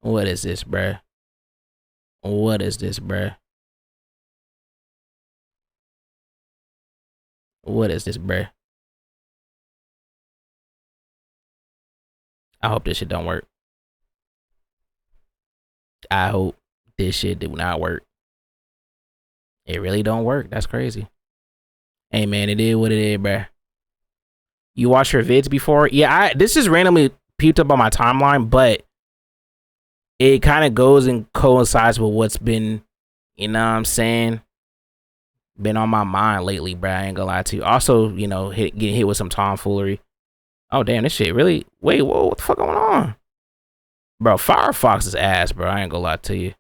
What is this, bruh? What is this, bruh? What is this, bruh? I hope this shit don't work. I hope this shit do not work. It really don't work. That's crazy. Hey man, it is what it is, bruh. You watch her vids before? Yeah, this is randomly peeped up on my timeline, but it kind of goes and coincides with what's been, you know what I'm saying, been on my mind lately, bruh. I ain't gonna lie to you. Also, you know, getting hit with some tomfoolery. Oh damn, this shit really. Wait, whoa, what the fuck going on, bro? Firefox is ass, bro. I ain't gonna lie to you.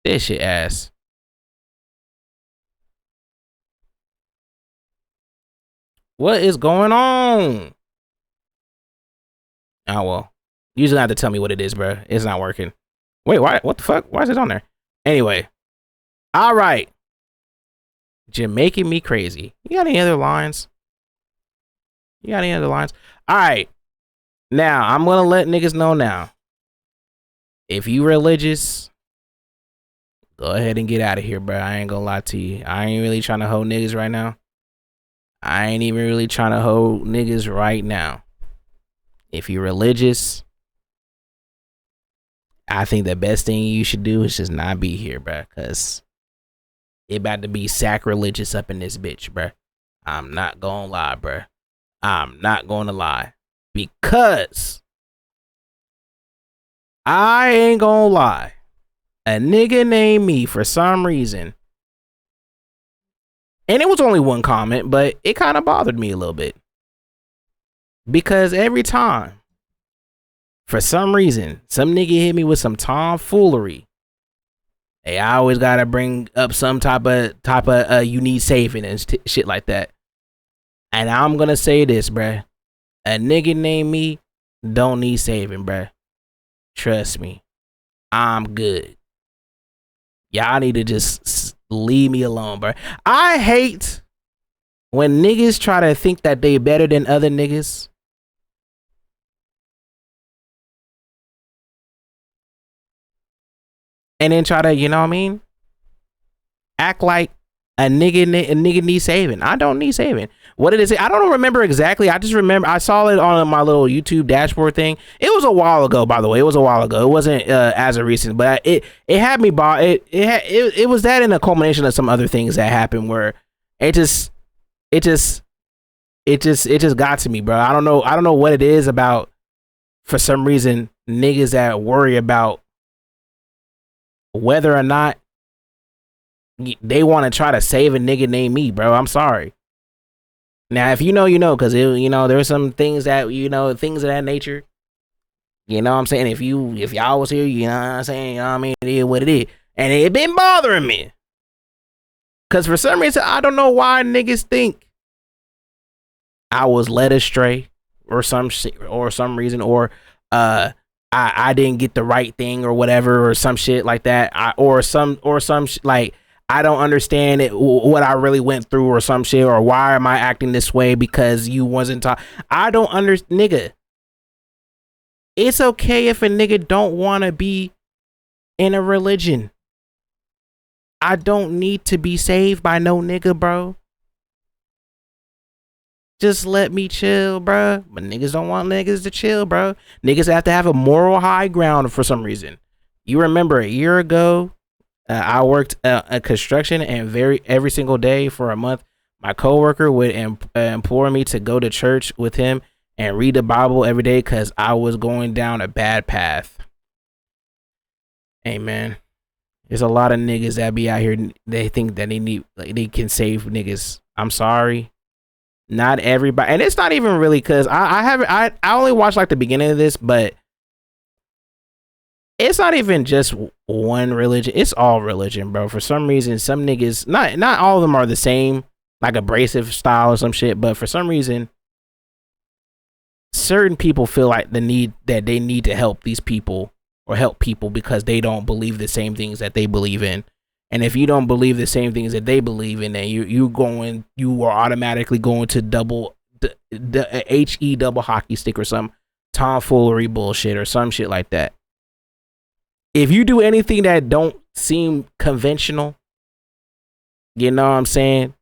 This shit ass. What is going on? Oh well, you just have to tell me what it is, bro. It's not working. Wait, why? What the fuck? Why is it on there? Anyway, all right. You're making me crazy. You got any other lines? You got any other lines? All right. Now I'm gonna let niggas know now. If you religious, go ahead and get out of here, bro. I ain't gonna lie to you. I ain't really trying to hold niggas right now. I ain't even really trying to hold niggas right now. If you're religious, I think the best thing you should do is just not be here, bro. Cause it about to be sacrilegious up in this bitch, bro. I'm not gonna lie, bro. I'm not gonna lie. Because I ain't gonna lie. A nigga named me for some reason. And it was only one comment, but it kind of bothered me a little bit. Because every time, for some reason, some nigga hit me with some tomfoolery. Hey, I always gotta bring up some type of you need saving and shit like that. And I'm gonna say this, bruh. A nigga named me don't need saving, bruh. Trust me. I'm good. Y'all need to just leave me alone, bruh. I hate when niggas try to think that they better than other niggas. And then try to, you know what I mean? Act like a nigga needs saving. I don't need saving. What did it say? I don't remember exactly. I just remember I saw it on my little YouTube dashboard thing. It was a while ago, by the way. It was a while ago. It wasn't as of recent, but it had me it was that in a culmination of some other things that happened where it just got to me, bro. I don't know what it is about, for some reason, niggas that worry about whether or not they want to try to save a nigga named me, bro. I'm sorry. Now, if you know, you know, because, you know, there's some things that, you know, things of that nature. You know what I'm saying? If y'all was here, you know what I'm saying? You know what I mean? It is what it is. And it been bothering me. Because for some reason, I don't know why niggas think I was led astray or some reason, or I didn't get the right thing or whatever, or some shit like that. Like, I don't understand what I really went through or some shit, or why am I acting this way because you wasn't taught. I don't understand, nigga. It's okay if a nigga don't want to be in a religion. I don't need to be saved by no nigga, bro. Just let me chill, bro. But niggas don't want niggas to chill, bro. Niggas have to have a moral high ground for some reason. You remember a year ago, I worked a construction, and every single day for a month, my coworker would implore me to go to church with him and read the Bible every day because I was going down a bad path. Hey man, there's a lot of niggas that be out here. They think that they can save niggas. I'm sorry, not everybody, and it's not even really because I only watched like the beginning of this, but it's not even just one religion. It's all religion, bro. For some reason, some niggas, not all of them are the same, like abrasive style or some shit, but for some reason, certain people feel like they need to help these people or help people because they don't believe the same things that they believe in. And if you don't believe the same things that they believe in, then you are automatically going to the HE double hockey stick or some tomfoolery bullshit or some shit like that. if you do anything that don't seem conventional, you know what I'm saying?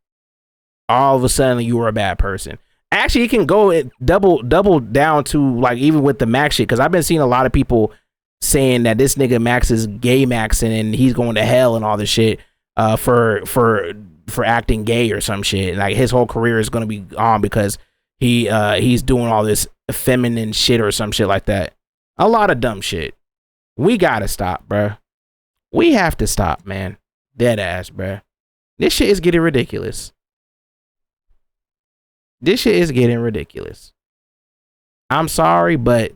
All of a sudden you were a bad person. Actually, it can go double down to like even with the Max shit, because I've been seeing a lot of people saying that this nigga Max is gay maxing and he's going to hell and all this shit for acting gay or some shit. Like his whole career is going to be on because he's doing all this feminine shit or some shit like that. A lot of dumb shit. We gotta stop, bruh. We have to stop, man. Dead ass, bruh. This shit is getting ridiculous. This shit is getting ridiculous. I'm sorry, but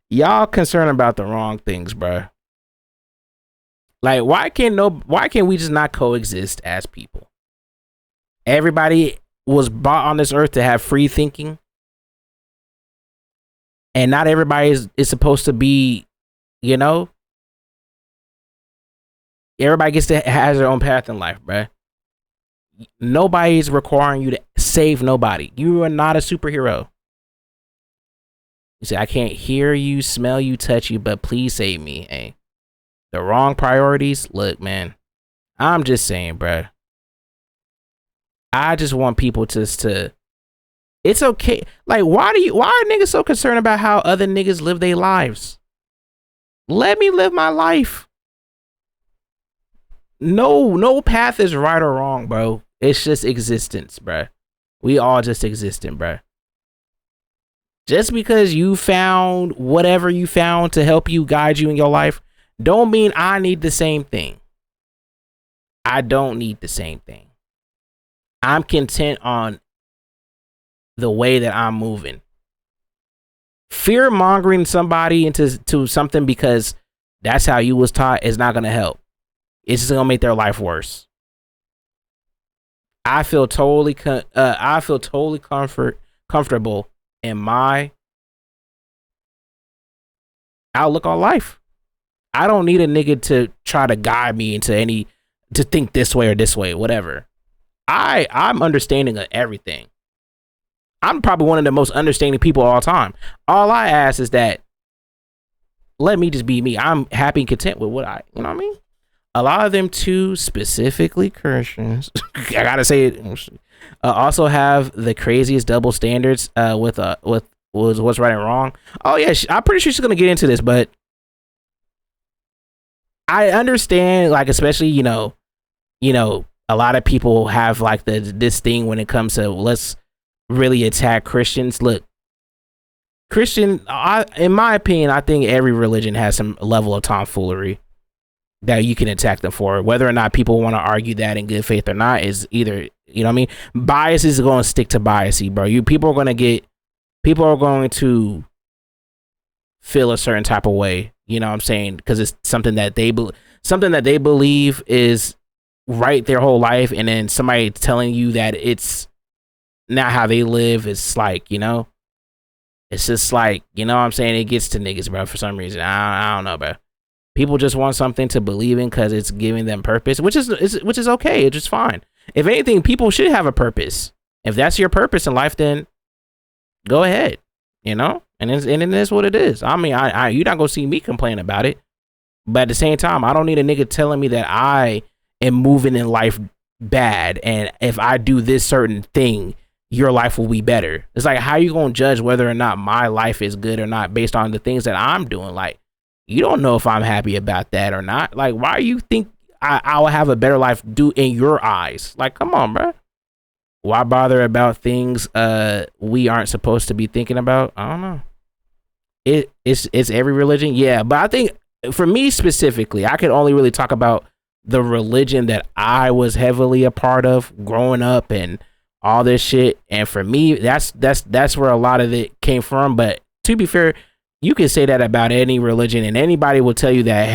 y'all concerned about the wrong things, bruh. Like, why can't we just not coexist as people? Everybody was brought on this earth to have free thinking. And not everybody is supposed to be, you know, everybody has their own path in life, bruh. Nobody's requiring you to save nobody. You are not a superhero. You say, I can't hear you, smell you, touch you, but please save me. Hey, the wrong priorities. Look, man, I'm just saying, bruh. I just want people to it's okay. Like, why are niggas so concerned about how other niggas live their lives? Let me live my life. No path is right or wrong, bro. It's just existence, bro. We all just existing, bro. Just because you found whatever you found to help you guide you in your life, don't mean I need the same thing. I don't need the same thing. I'm content on the way that I'm moving. Fear mongering somebody into something because that's how you was taught is not gonna help. It's just gonna make their life worse. I feel totally comfortable in my outlook on life. I don't need a nigga to try to guide me into to think this way or this way, whatever. I'm understanding of everything. I'm probably one of the most understanding people all time. All I ask is that let me just be me. I'm happy and content with what you know what I mean? A lot of them too, specifically Christians, I gotta say it, also have the craziest double standards with what's right and wrong. Oh yeah, I'm pretty sure she's gonna get into this, but I understand, like, especially, you know, a lot of people have like this thing when it comes to let's really attack Christians. Look, in my opinion, I think every religion has some level of tomfoolery that you can attack them for. Whether or not people want to argue that in good faith or not is either, you know what I mean? Bias is going to stick to biasy, bro. People are going to feel a certain type of way, you know what I'm saying? Because it's something that they believe is right their whole life, and then somebody telling you that it's not how they live. It's like, you know, it's just like, you know what I'm saying? It gets to niggas, bro, for some reason. I don't know, bro. People just want something to believe in because it's giving them purpose, which is okay. It's just fine. If anything, people should have a purpose. If that's your purpose in life, then go ahead, you know? And it is what it is. I mean, you're not gonna see me complain about it. But at the same time, I don't need a nigga telling me that I am moving in life bad, and if I do this certain thing, your life will be better. It's like, how you gonna judge whether or not my life is good or not based on the things that I'm doing? Like, you don't know if I'm happy about that or not. Like, why do you think I will have a better life in your eyes? Like, come on, bro. Why bother about things we aren't supposed to be thinking about? I don't know. It's every religion, yeah. But I think for me specifically, I could only really talk about the religion that I was heavily a part of growing up and all this shit. And for me, that's where a lot of it came from. But to be fair, you can say that about any religion, and anybody will tell you that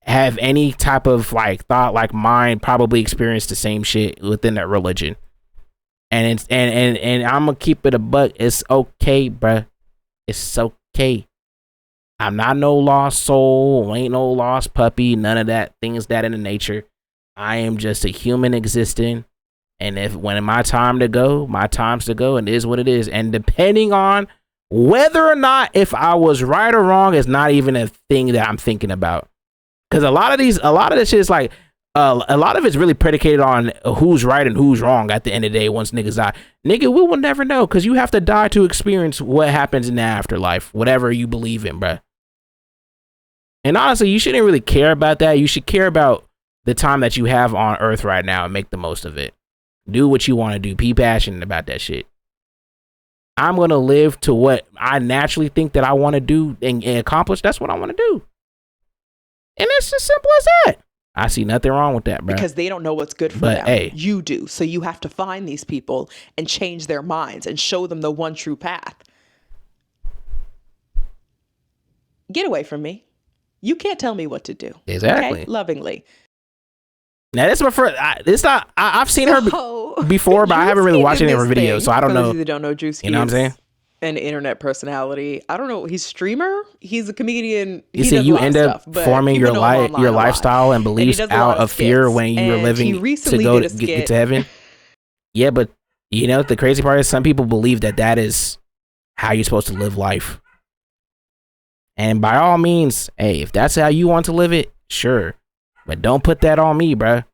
have any type of like thought like mine probably experienced the same shit within that religion. And I'm gonna keep it a buck. It's okay, bruh. It's okay. I'm not no lost soul, ain't no lost puppy, none of that, things that in the nature. I am just a human existing, and when my time's to go, and it is what it is. And depending on Whether or not if I was right or wrong is not even a thing that I'm thinking about. Because a lot of this shit is like, a lot of it's really predicated on who's right and who's wrong at the end of the day once niggas die. Nigga, we will never know because you have to die to experience what happens in the afterlife, whatever you believe in, bruh. And honestly, you shouldn't really care about that. You should care about the time that you have on Earth right now and make the most of it. Do what you want to do. Be passionate about that shit. I'm going to live to what I naturally think that I want to do and accomplish. That's what I want to do. And it's as simple as that. I see nothing wrong with that, bro. Because they don't know what's good for them. Hey, you do. So you have to find these people and change their minds and show them the one true path. Get away from me. You can't tell me what to do. Exactly. Okay? Lovingly. Now, this is my first. I've seen her before, but I haven't really watched any of her videos, so I don't know. For those who don't know, Juicy, you know what I'm saying? An internet personality. I don't know. He's a streamer. He's a comedian. You see, you end up forming your lifestyle and beliefs out of fear when you're living to go to get to heaven. Yeah, but you know the crazy part is some people believe that is how you're supposed to live life. And by all means, hey, if that's how you want to live it, sure. But don't put that on me, bruh.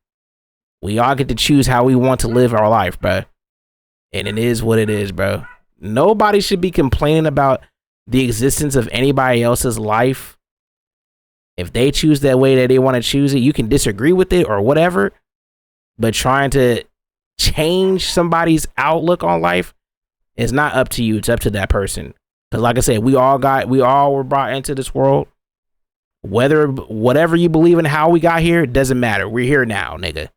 We all get to choose how we want to live our life, bruh. And it is what it is, bro. Nobody should be complaining about the existence of anybody else's life. If they choose that way that they want to choose it, you can disagree with it or whatever. But trying to change somebody's outlook on life is not up to you. It's up to that person. Because like I said, we all were brought into this world. Whatever you believe in how we got here, it doesn't matter. We're here now, nigga.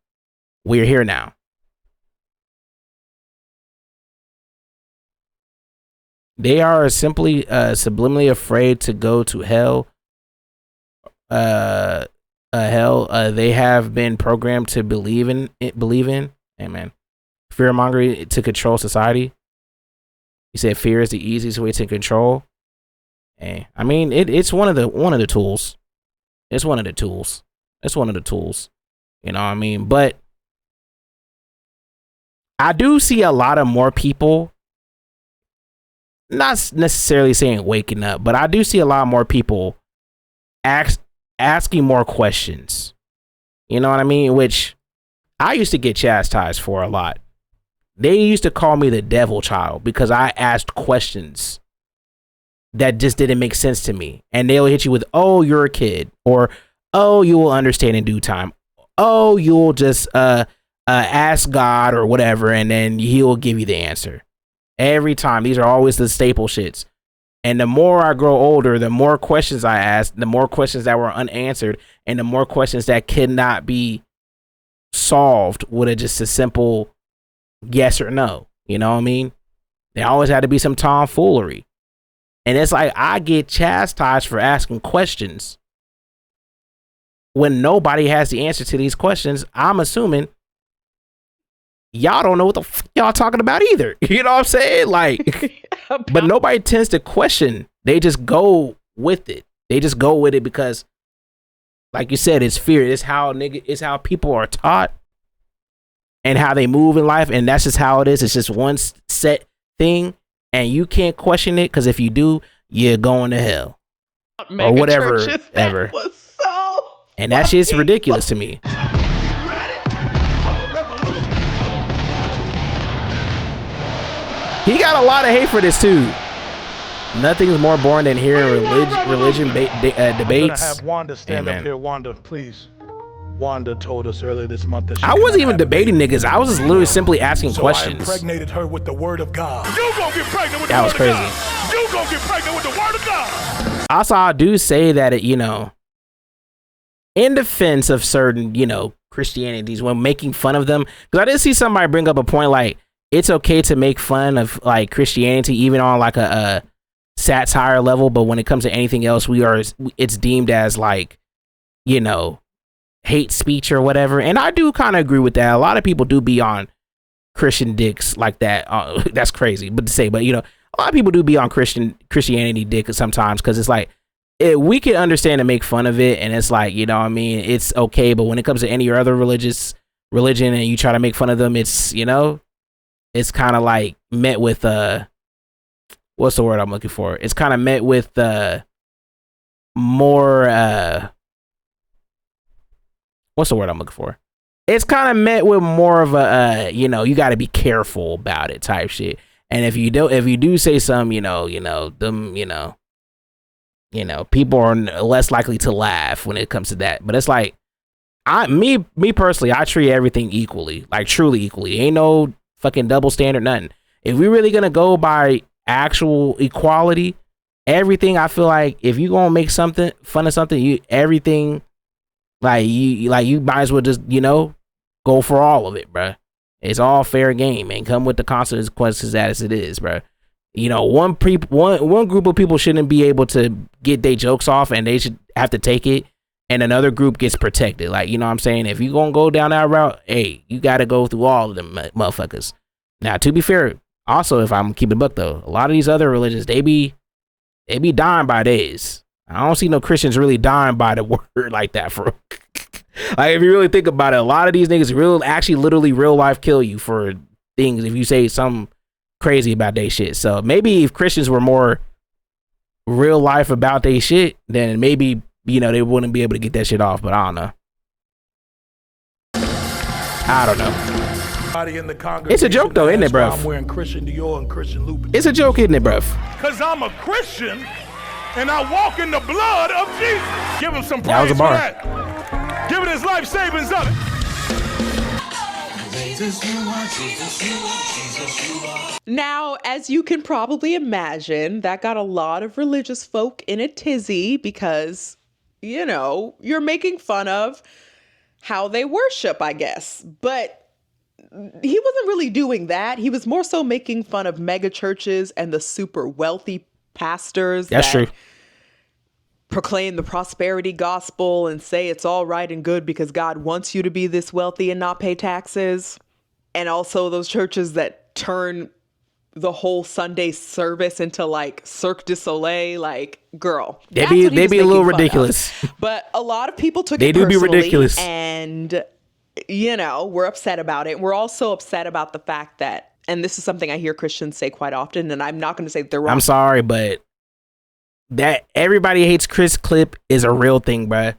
We're here now. They are simply subliminally afraid to go to hell. They have been programmed to believe in. Amen. Fear mongering to control society. He said fear is the easiest way to control. Hey, I mean it's one of the tools. It's one of the tools. It's one of the tools. You know what I mean? But I do see a lot of more people, not necessarily saying waking up, but I do see a lot more people asking more questions. You know what I mean? Which I used to get chastised for a lot. They used to call me the devil child because I asked questions that just didn't make sense to me. And they'll hit you with, oh, you're a kid, or oh, you will understand in due time. Oh, you'll just ask God or whatever, and then he'll give you the answer. Every time. These are always the staple shits. And the more I grow older, the more questions I ask, the more questions that were unanswered, and the more questions that could not be solved with just a simple yes or no. You know what I mean? There always had to be some tomfoolery. And it's like I get chastised for asking questions when nobody has the answer to these questions. I'm assuming y'all don't know what the y'all talking about either. You know what I'm saying? Like, but nobody tends to question. They just go with it. They just go with it because, like you said, it's fear. It's how people are taught and how they move in life. And that's just how it is. It's just one set thing. And you can't question it because if you do, you're going to hell or whatever ever. And that shit's ridiculous to me. He got a lot of hate for this too. Nothing is more boring than hearing religion debates. I'm gonna have Wanda stand up here. Wanda, please. Wanda told us earlier this month that I wasn't even debating niggas. I was just literally simply asking questions. I impregnated her with the word of God. You gonna get pregnant with the word of God. That was crazy. You gonna get pregnant with the word of God. Also, I do say that it, in defense of certain, Christianities when making fun of them, because I did see somebody bring up a point like it's okay to make fun of like Christianity even on like a satire level, but when it comes to anything else, it's deemed as like, hate speech or whatever. And I do kind of agree with that. A lot of people do be on Christian dicks like that. That's crazy, but to say, but a lot of people do be on Christianity dick sometimes because it's like we can understand and make fun of it, and it's like it's okay. But when it comes to any other religion and you try to make fun of them, it's it's kind of like met with what's the word I'm looking for? It's kind of met with more what's the word I'm looking for? It's kind of met with more of a you know, you got to be careful about it type shit. And if you do say some, people are less likely to laugh when it comes to that. But it's like, me personally, I treat everything equally, like truly equally. Ain't no fucking double standard, nothing. If we really gonna go by actual equality, everything, I feel like if you gonna make something fun of something, you might as well just, go for all of it, bruh. It's all fair game and come with the consequences as it is, bruh. One group of people shouldn't be able to get their jokes off and they should have to take it, and another group gets protected. Like, you know what I'm saying? If you gonna go down that route, hey, you gotta go through all of them motherfuckers. Now, to be fair, also, if I'm keeping a buck though, a lot of these other religions, they be dying by days. I don't see no Christians really dying by the word like that, for like, if you really think about it, a lot of these niggas literally real life kill you for things if you say something crazy about they shit. So maybe if Christians were more real life about they shit, then maybe, they wouldn't be able to get that shit off. But I don't know. It's a joke though, isn't it, bruv? I'm wearing Christian Dior and Christian Louboutin. It's a joke, isn't it, bruv? Cause I'm a Christian and I walk in the blood of Jesus. Give him some praise That was a bar. for that. Give it his life savings of it. Now, as you can probably imagine, that got a lot of religious folk in a tizzy because, you're making fun of how they worship, I guess. But he wasn't really doing that. He was more so making fun of mega churches and the super wealthy pastors. That's true. Proclaim the prosperity gospel and say it's all right and good because God wants you to be this wealthy and not pay taxes. And also those churches that turn the whole Sunday service into like Cirque du Soleil, like, girl. They be a little ridiculous. But a lot of people took it personally. They do be ridiculous. And, we're upset about it. We're also upset about the fact that, and this is something I hear Christians say quite often, and I'm not going to say that they're wrong. I'm sorry, but that everybody hates Chris clip is a real thing, bruh.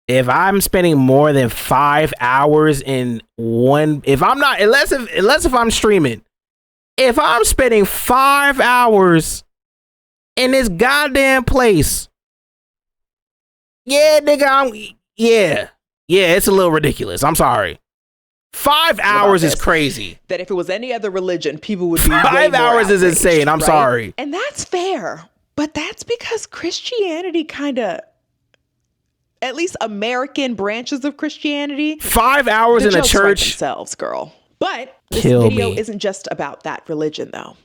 If I'm spending more than 5 hours in one, unless if I'm streaming, if I'm spending 5 hours in this goddamn place, yeah, nigga, yeah, it's a little ridiculous. I'm sorry. 5 hours is crazy. That if it was any other religion, people would be 5 hours is insane. I'm sorry. And that's fair. But that's because Christianity kind of, at least American branches of Christianity, 5 hours in a church themselves, girl. But this video isn't just about that religion, though.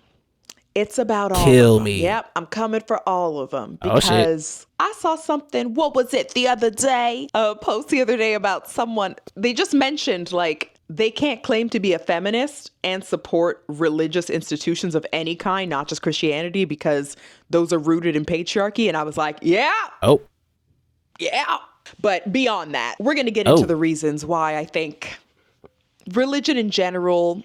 It's about all of them. Yep, I'm coming for all of them because I saw something. What was it the other day? A post the other day about someone. They just mentioned like they can't claim to be a feminist and support religious institutions of any kind, not just Christianity, because those are rooted in patriarchy. And I was like, yeah. But beyond that, we're going to get into the reasons why I think religion in general,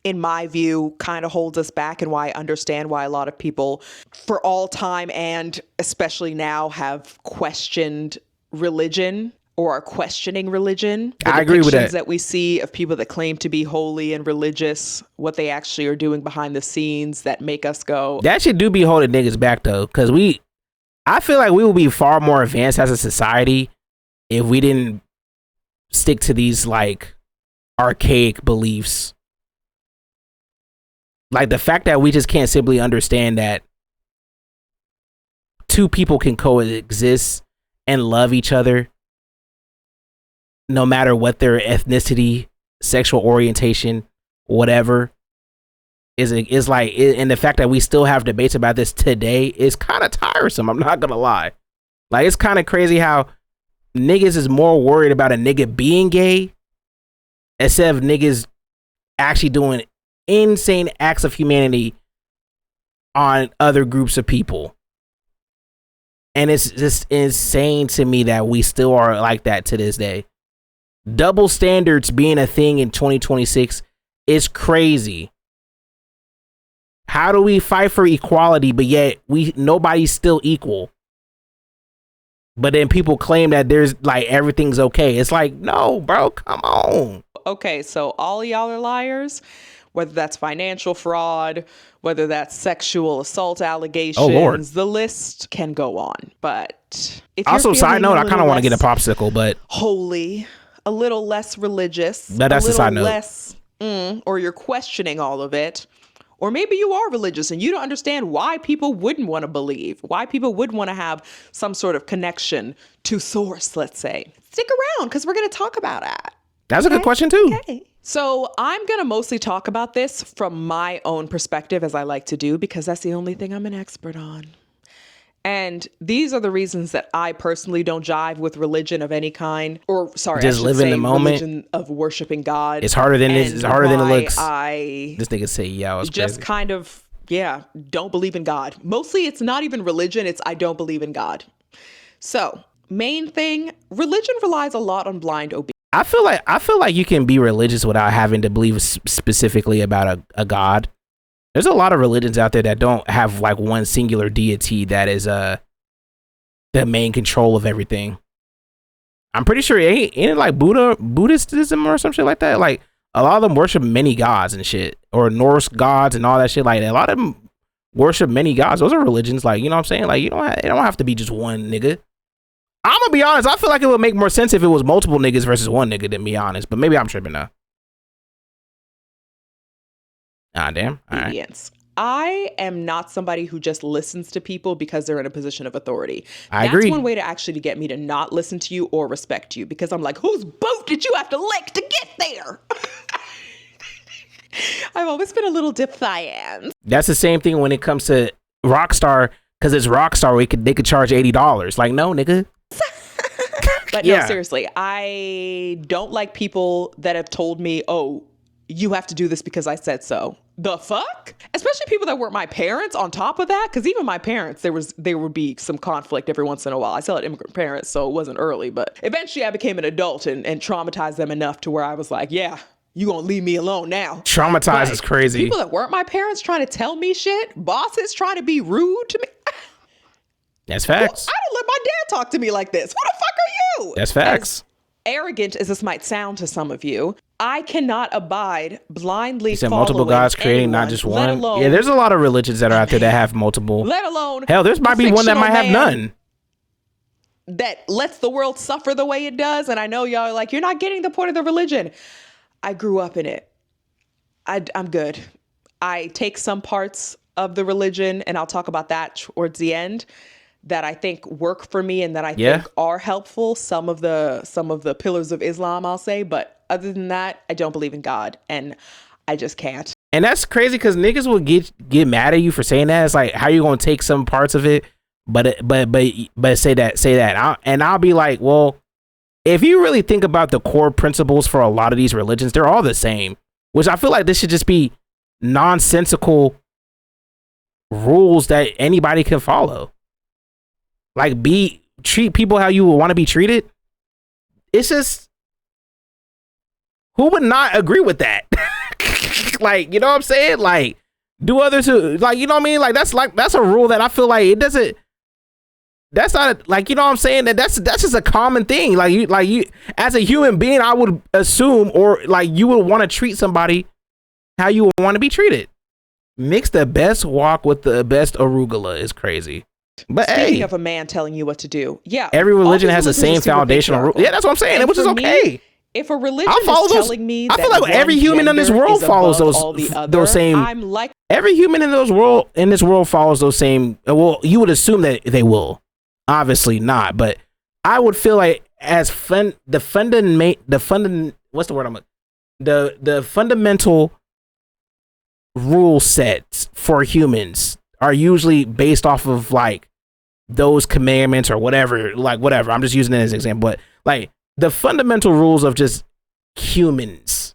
in my view, kind of holds us back, and why I understand why a lot of people for all time and especially now have questioned religion or are questioning religion. I agree with that. That we see of people that claim to be holy and religious, what they actually are doing behind the scenes that make us go. That shit do be holding niggas back though, because I feel like we would be far more advanced as a society if we didn't stick to these like archaic beliefs. Like the fact that we just can't simply understand that two people can coexist and love each other no matter what their ethnicity, sexual orientation, whatever, is like, and the fact that we still have debates about this today is kind of tiresome. I'm not gonna lie. Like, it's kind of crazy how niggas is more worried about a nigga being gay instead of niggas actually doing insane acts of humanity on other groups of people. And it's just insane to me that we still are like that to this day. Double standards being a thing in 2026 is crazy. How do we fight for equality, but yet nobody's still equal? But then people claim that there's like everything's okay. It's like, no, bro, come on. Okay, so all y'all are liars, whether that's financial fraud, whether that's sexual assault allegations. Oh, Lord. The list can go on. But if also, side note, I kind of want to get a popsicle, but holy, a little less religious, that's the side note. Less, or you're questioning all of it. Or maybe you are religious and you don't understand why people wouldn't want to believe, why people would want to have some sort of connection to source, let's say. Stick around because we're going to talk about that. That's a good question too. Okay. So I'm going to mostly talk about this from my own perspective, as I like to do, because that's the only thing I'm an expert on. And these are the reasons that I personally don't jive with religion of any kind, or sorry, just live in the moment. Religion of worshiping God. It's harder than this. It's harder than it looks. This nigga say, "Yeah, it's just crazy." Kind of, don't believe in God. Mostly, it's not even religion. It's I don't believe in God. So, main thing, religion relies a lot on blind obedience. I feel like you can be religious without having to believe specifically about a God. There's a lot of religions out there that don't have like one singular deity that is the main control of everything. I'm pretty sure ain't it like Buddhism or some shit like that? Like a lot of them worship many gods and shit, or Norse gods and all that shit. Like a lot of them worship many gods. Those are religions. Like, you know what I'm saying? Like it don't have to be just one nigga. I'm gonna be honest. I feel like it would make more sense if it was multiple niggas versus one nigga, to be honest. But maybe I'm tripping now. Ah, damn. All right. I am not somebody who just listens to people because they're in a position of authority. I agree. That's one way to actually get me to not listen to you or respect you, because I'm like, whose boot did you have to lick to get there? I've always been a little dipthian. That's the same thing when it comes to Rockstar, because it's Rockstar. They could charge $80. Like, no, nigga. But no, seriously, I don't like people that have told me, oh, you have to do this because I said so. The fuck? Especially people that weren't my parents on top of that. Because even my parents, there would be some conflict every once in a while. I still had immigrant parents, so it wasn't early. But eventually I became an adult and traumatized them enough to where I was like, yeah, you gonna leave me alone now. Traumatized is crazy. People that weren't my parents trying to tell me shit. Bosses trying to be rude to me. That's facts. Well, I don't let my dad talk to me like this. Who the fuck are you? That's facts. As arrogant as this might sound to some of you, I cannot abide blindly following multiple gods creating, not just one. Yeah, there's a lot of religions that are out there that have multiple. Let alone, hell, there's might be one that might have none. That lets the world suffer the way it does. And I know y'all are like, you're not getting the point of the religion. I grew up in it. I'm good. I take some parts of the religion, and I'll talk about that towards the end, that I think work for me and that I think are helpful. Some of the pillars of Islam, I'll say, but other than that, I don't believe in God, and I just can't. And that's crazy because niggas will get mad at you for saying that. It's like, how you gonna take some parts of it, but say that, I'll be like, well, if you really think about the core principles for a lot of these religions, they're all the same. Which I feel like this should just be nonsensical rules that anybody can follow. Like, treat people how you would want to be treated. It's just, who would not agree with that? Like, you know what I'm saying? Like, do others who, like, you know what I mean? Like, that's a rule that I feel like it doesn't, that's not, like, you know what I'm saying? That's just a common thing. Like you, as a human being, I would assume, or like, you would want to treat somebody how you would want to be treated. Mix the best walk with the best arugula is crazy. But speaking of a man telling you what to do, every religion has the same foundational rule. Yeah, that's what I'm saying, which is okay. If a religion is telling me that I feel like every human in this world follows those same. I'm like, every human in this world follows those same. Well, you would assume that they will. Obviously not, but I would feel like as the fundamental rule sets for humans are usually based off of like those commandments or whatever, like whatever. I'm just using it as an example, but like the fundamental rules of just humans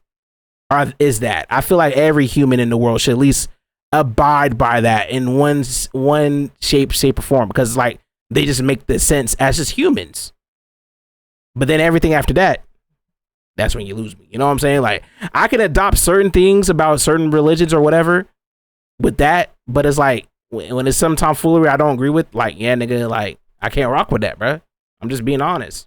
is that I feel like every human in the world should at least abide by that in one shape or form, because like they just make the sense as just humans. But then everything after that, that's when you lose me. You know what I'm saying? Like, I can adopt certain things about certain religions or whatever, with that, but it's like when it's some tomfoolery I don't agree with, like, yeah, nigga, like, I can't rock with that, bro. I'm just being honest.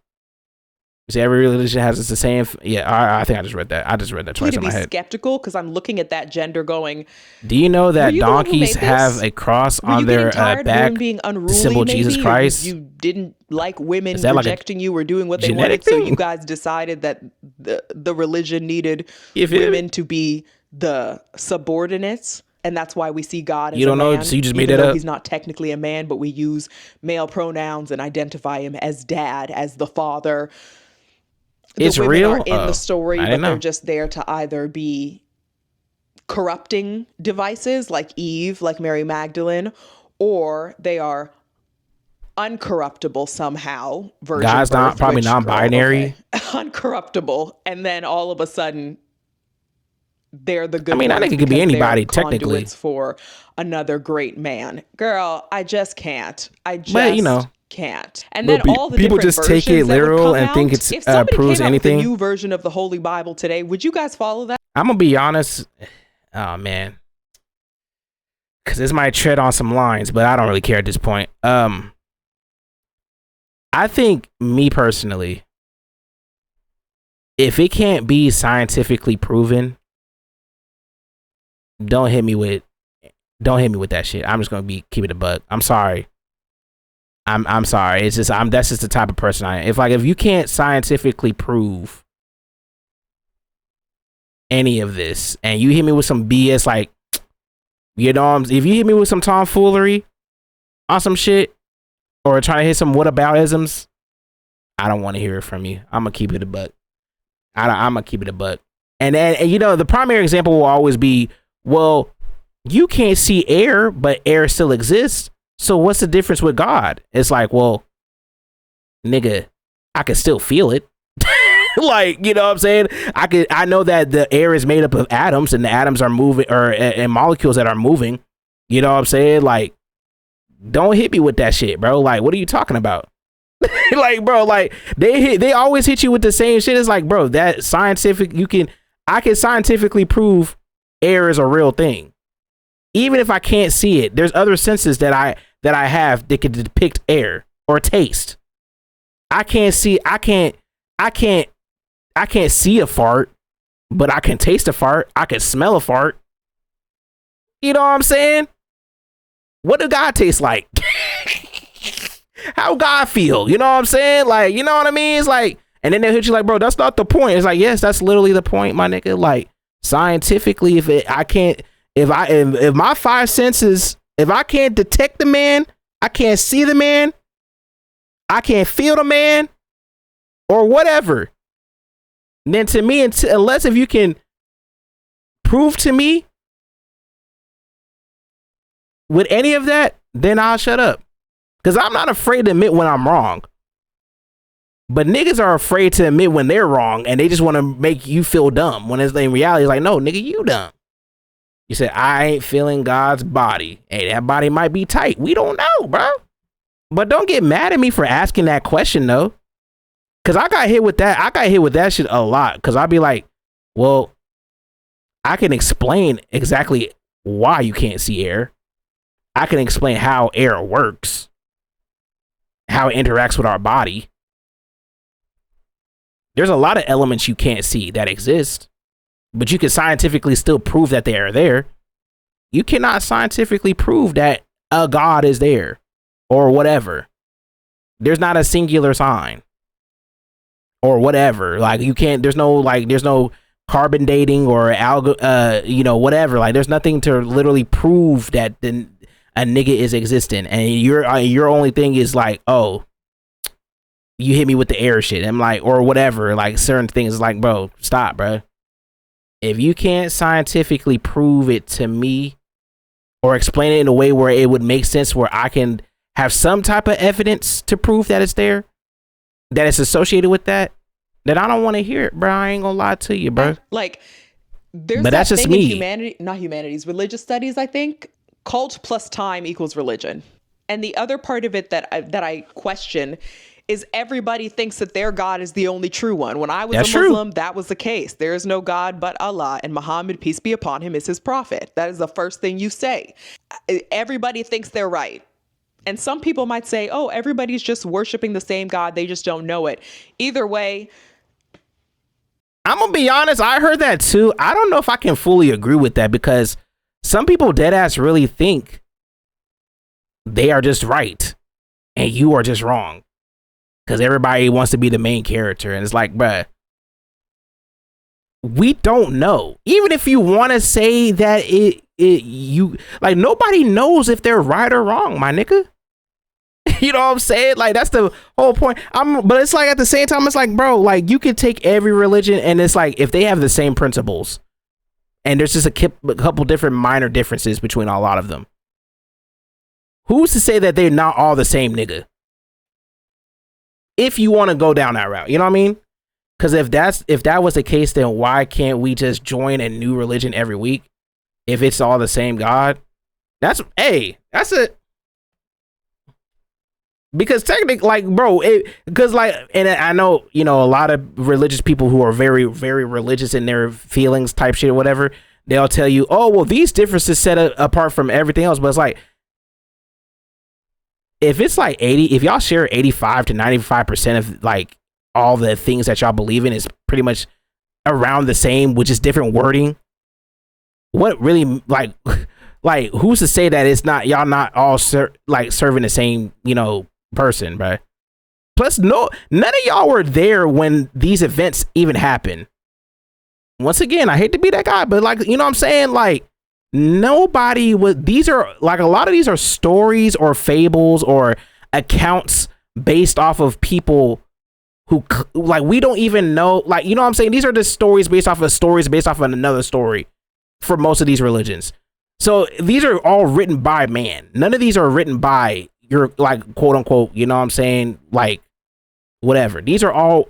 You see, every religion has the same. Yeah, I think I just read that. I just read that twice in my head. Skeptical because I'm looking at that gender going. Do you know that donkeys have a cross on their back? Being unruly, symbol Jesus Christ. You didn't like women rejecting you or doing what they wanted, so you guys decided that the religion needed women to be the subordinates. And that's why we see God as you don't a man, know, so you just made it up. He's not technically a man, but we use male pronouns and identify him as dad, as the father. It's real are in the story, but they're just there to either be corrupting devices like Eve, like Mary Magdalene, or they are uncorruptible somehow. God's probably non-binary. Uncorruptible, and then all of a sudden they're the good. I mean, I think it could be anybody technically for another great man. Girl, I just can't. But you know, can't. And then all the people just take it literal and think it's if somebody proves came anything. Out with a new version of the Holy Bible today, would you guys follow that? I'm gonna be honest. Oh man, because this might tread on some lines, but I don't really care at this point. I think, me personally, if it can't be scientifically proven, don't hit me with that shit. I'm just gonna keep it a buck. I'm sorry. I'm sorry. It's just that's just the type of person I am. If you can't scientifically prove any of this and you hit me with some BS, like, you know, if you hit me with some tomfoolery on some shit or trying to hit some whataboutisms, I don't want to hear it from you. I'm gonna keep it a buck. I'm gonna keep it a buck. And you know, the primary example will always be, well, you can't see air, but air still exists. So what's the difference with God? It's like, well, nigga, I can still feel it. Like, you know what I'm saying? I know that the air is made up of atoms and the atoms are moving, or and molecules that are moving. You know what I'm saying? Like, don't hit me with that shit, bro. Like, what are you talking about? Like, bro, like they always hit you with the same shit. It's like, bro, that scientific, I can scientifically prove air is a real thing. Even if I can't see it, there's other senses that I have that can depict air or taste. I can't see a fart, but I can taste a fart. I can smell a fart. You know what I'm saying? What does God taste like? How God feel? You know what I'm saying? Like, you know what I mean? It's like, and then they hit you like, bro, that's not the point. It's like, yes, that's literally the point, my nigga. Like, scientifically, if my five senses, if I can't detect the man, I can't see the man, I can't feel the man, or whatever, then to me, unless if you can prove to me with any of that, then I'll shut up. Because I'm not afraid to admit when I'm wrong. But niggas are afraid to admit when they're wrong, and they just want to make you feel dumb. When it's in reality, it's like, no, nigga, you dumb. You said, I ain't feeling God's body. Hey, that body might be tight. We don't know, bro. But don't get mad at me for asking that question, though. Because I got hit with that. I got hit with that shit a lot. Because I'd be like, well, I can explain exactly why you can't see air. I can explain how air works, how it interacts with our body. There's a lot of elements you can't see that exist, but you can scientifically still prove that they are there. You cannot scientifically prove that a God is there or whatever. There's not a singular sign or whatever. Like, you can't, there's no carbon dating or whatever. Like, there's nothing to literally prove that a nigga is existing, and your only thing is like, oh, you hit me with the air shit. I'm like, or whatever, like certain things. Like, bro, stop, bro. If you can't scientifically prove it to me or explain it in a way where it would make sense, where I can have some type of evidence to prove that it's there, that it's associated with that, then I don't want to hear it, bro. I ain't gonna lie to you, bro. Like, there's but that that's just thing me. In religious studies, I think. Cult plus time equals religion. And the other part of it that I question is everybody thinks that their God is the only true one. When I was a Muslim, that was the case. There is no God but Allah, and Muhammad, peace be upon him, is his prophet. That is the first thing you say. Everybody thinks they're right. And some people might say, oh, everybody's just worshiping the same God. They just don't know it. Either way, I'm going to be honest. I heard that too. I don't know if I can fully agree with that, because some people dead ass really think they are just right and you are just wrong, because everybody wants to be the main character. And it's like, bruh, we don't know. Even if you want to say that you like, nobody knows if they're right or wrong, my nigga. You know what I'm saying? Like, that's the whole point. But it's like, at the same time, it's like, bro, like, you could take every religion and it's like, if they have the same principles and there's just a couple different minor differences between a lot of them, who's to say that they're not all the same, nigga? If you want to go down that route, you know what I mean? Because if that was the case, then why can't we just join a new religion every week? If it's all the same God, that's it. Because technically, like, bro, because like, and I know, you know, a lot of religious people who are very, very religious in their feelings type shit or whatever, they'll tell you, oh, well, these differences set apart from everything else. But it's like, if it's like if y'all share 85 to 95% of like all the things that y'all believe in is pretty much around the same, which is different wording, what really, like who's to say that it's not, y'all not all serving the same, you know, person, bro? Plus, none of y'all were there when these events even happen. Once again, I hate to be that guy, but like, you know what I'm saying? Like, nobody was, these are like, a lot of these are stories or fables or accounts based off of people who, like, we don't even know, like, you know what I'm saying? These are just stories based off of another story for most of these religions. So these are all written by man. None of these are written by your, like, quote unquote, you know what I'm saying? Like, whatever. These are all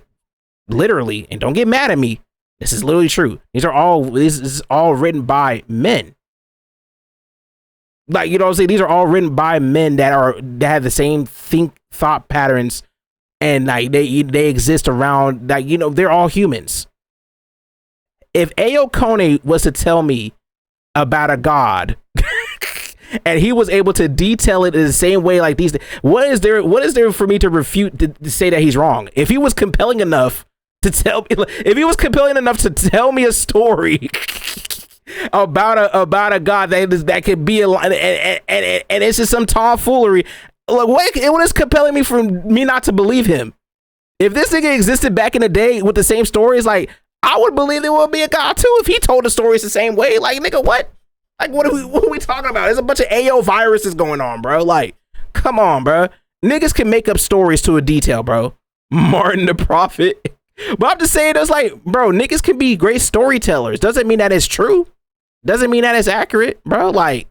literally, and don't get mad at me, this is literally true. This is all written by men. Like, you know what I'm saying? These are all written by men that have the same thought patterns, and like they exist around, like, you know, they're all humans. If Ayo Kone was to tell me about a God and he was able to detail it in the same way, like these, what is there for me to refute, to say that he's wrong? If he was compelling enough to tell me a story about a God that could be and it's just some tomfoolery, like, what is compelling me for me not to believe him? If this nigga existed back in the day with the same stories, like, I would believe there would be a God too if he told the stories the same way. Like, nigga, what? Like, what are we talking about? There's a bunch of AO viruses going on, bro. Like, come on, bro. Niggas can make up stories to a detail, bro. Martin the Prophet. But I'm just saying, it's like, bro, niggas can be great storytellers. Doesn't mean that it's true. Doesn't mean that it's accurate, bro. Like,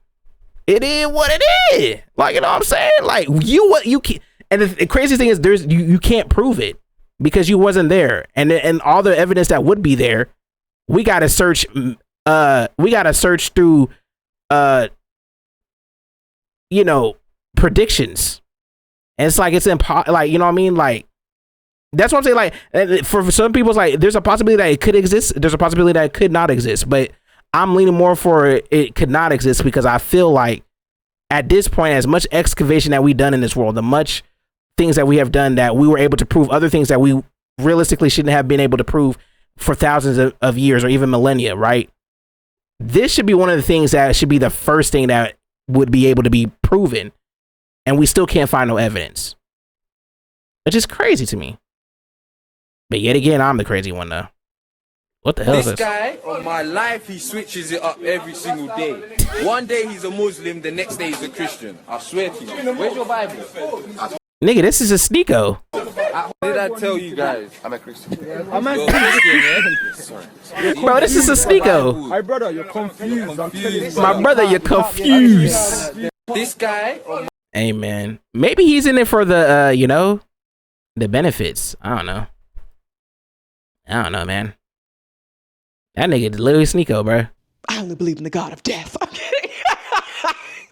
it is what it is. Like, you know what I'm saying? Like, you can't. And the craziest thing is, you can't prove it because you wasn't there. And all the evidence that would be there, we gotta search. We gotta search through, you know, predictions. And it's like, it's like, you know what I mean? Like, that's what I'm saying. Like, for some people, it's like, there's a possibility that it could exist. There's a possibility that it could not exist. But I'm leaning more for it could not exist, because I feel like at this point, as much excavation that we've done in this world, the much things that we have done that we were able to prove other things that we realistically shouldn't have been able to prove for thousands of years or even millennia, right? This should be one of the things that should be the first thing that would be able to be proven. And we still can't find no evidence. It's just crazy to me. But yet again, I'm the crazy one though. What the hell is this? This guy, on my life, he switches it up every single day. One day he's a Muslim, the next day he's a Christian. I swear to you. Where's your Bible? Nigga, this is a sneako. What did I tell you guys? I'm a Christian. I'm a Christian, Sorry. Bro, this is a sneako. My brother, you're confused. My brother, you're confused. This guy. Hey, man. Maybe he's in it for the, you know, the benefits. I don't know. Man. That nigga literally sneako, bro. I only believe in the God of death. I'm kidding.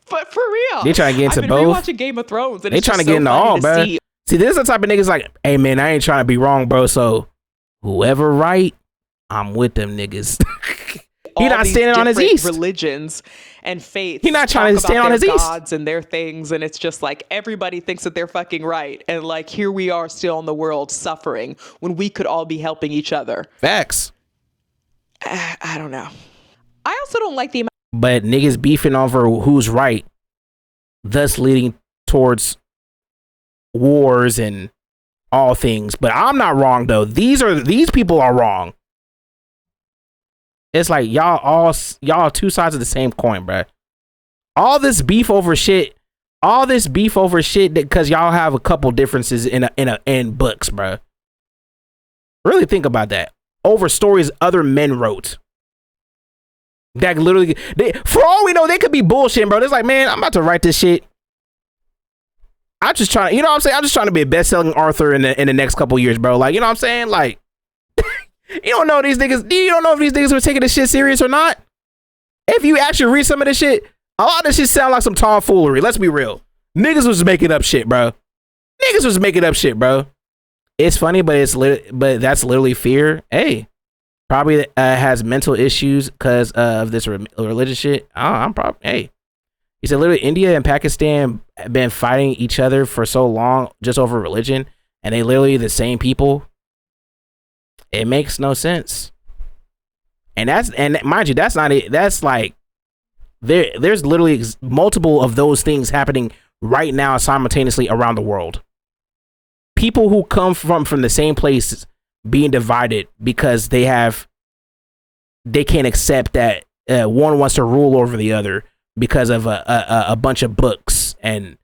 But for real, They trying to get into I've been both. rewatching Game of Thrones, and They it's trying to just get so into funny all, to bro. see See, this is the type of niggas like, hey man, I ain't trying to be wrong, bro. So whoever right, I'm with them niggas. He not standing on his east. Religions and faiths. He not trying to stand on his east. Gods and their things, and it's just like everybody thinks that they're fucking right, and like here we are still in the world suffering when we could all be helping each other. Facts. I don't know. I also don't like the amount. But niggas beefing over who's right, thus leading towards wars and all things. But I'm not wrong though. These people are wrong. It's like y'all two sides of the same coin, bruh. All this beef over shit because y'all have a couple differences in books, bruh. Really think about that. Over stories other men wrote. That literally, for all we know, they could be bullshitting, bro. It's like, man, I'm about to write this shit. I'm just trying to, you know what I'm saying? I'm just trying to be a best-selling author in the next couple years, bro. Like, you know what I'm saying? Like, you don't know these niggas. You don't know if these niggas were taking this shit serious or not. If you actually read some of this shit, a lot of this shit sound like some tomfoolery. Let's be real. Niggas was making up shit, bro. It's funny, but but that's literally fear. Hey, probably has mental issues because of this religious shit. I'm probably, hey. He said literally India and Pakistan have been fighting each other for so long just over religion, and they literally the same people. It makes no sense. And mind you, that's not it. That's like there's literally multiple of those things happening right now simultaneously around the world. People who come from the same place being divided because they can't accept that one wants to rule over the other because of a bunch of books and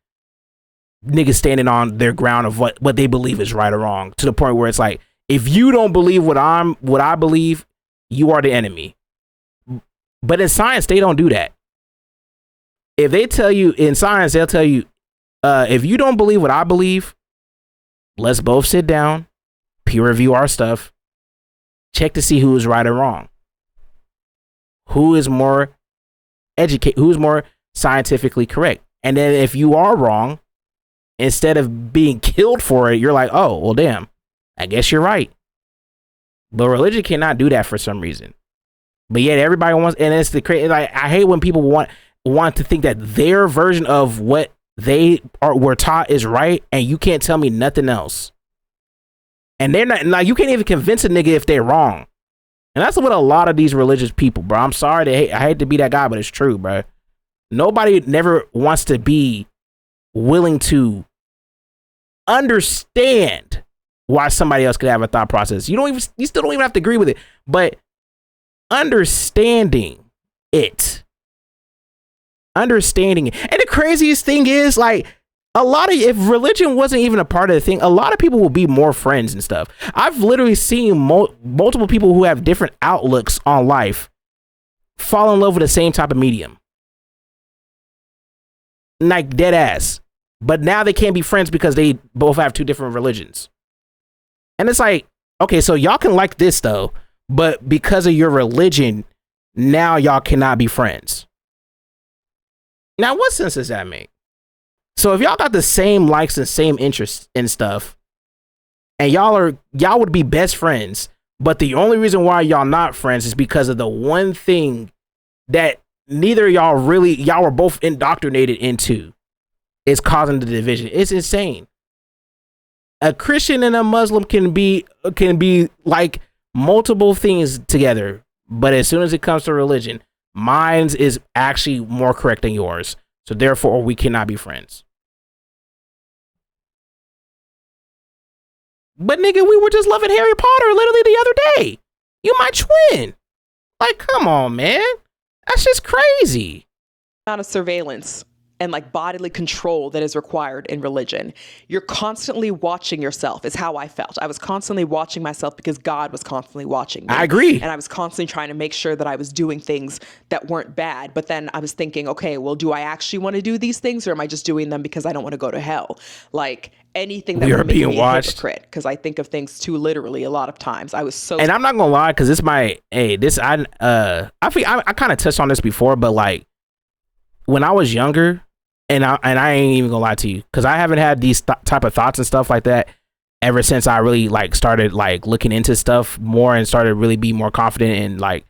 niggas standing on their ground of what they believe is right or wrong, to the point where it's like, if you don't believe what I believe, you are the enemy. But in science, they don't do that. If they tell you in science, they'll tell you, if you don't believe what I believe, let's both sit down, peer review our stuff, check to see who is right or wrong. Who is more who's more scientifically correct. And then if you are wrong, instead of being killed for it, you're like, oh, well, damn, I guess you're right. But religion cannot do that for some reason. But yet everybody wants, and it's the crazy. Like, I hate when people want to think that their version of what they were taught is right, and you can't tell me nothing else. And they're not, like, you can't even convince a nigga if they're wrong. And that's what a lot of these religious people, bro. I'm sorry I hate to be that guy, but it's true, bro. Nobody never wants to be willing to understand why somebody else could have a thought process. You still don't even have to agree with it, but understanding it. And the craziest thing is, like, if religion wasn't even a part of the thing, a lot of people will be more friends and stuff. I've literally seen multiple people who have different outlooks on life fall in love with the same type of medium. Like, dead ass. But now they can't be friends because they both have two different religions. And it's like, okay, so y'all can like this though, but because of your religion, now y'all cannot be friends. Now, what sense does that make? So if y'all got the same likes and same interests in stuff, and y'all would be best friends, but the only reason why y'all not friends is because of the one thing that neither y'all were both indoctrinated into is causing the division. It's insane. A Christian and a Muslim can be like multiple things together, but as soon as it comes to religion, mine is actually more correct than yours. So therefore, we cannot be friends. But nigga, we were just loving Harry Potter literally the other day. You my twin. Like, come on, man. That's just crazy. Amount of surveillance and like bodily control that is required in religion. You're constantly watching yourself is how I felt. I was constantly watching myself because God was constantly watching me. I agree. And I was constantly trying to make sure that I was doing things that weren't bad. But then I was thinking, okay, well, do I actually want to do these things, or am I just doing them because I don't want to go to hell? Like, anything that would make me a hypocrite, because I think of things too literally a lot of times. I was so, and I'm not gonna lie, because I kind of touched on this before, but like when I was younger, And I ain't even gonna lie to you, because I haven't had these type of thoughts and stuff like that ever since I really like started like looking into stuff more and started really be more confident in like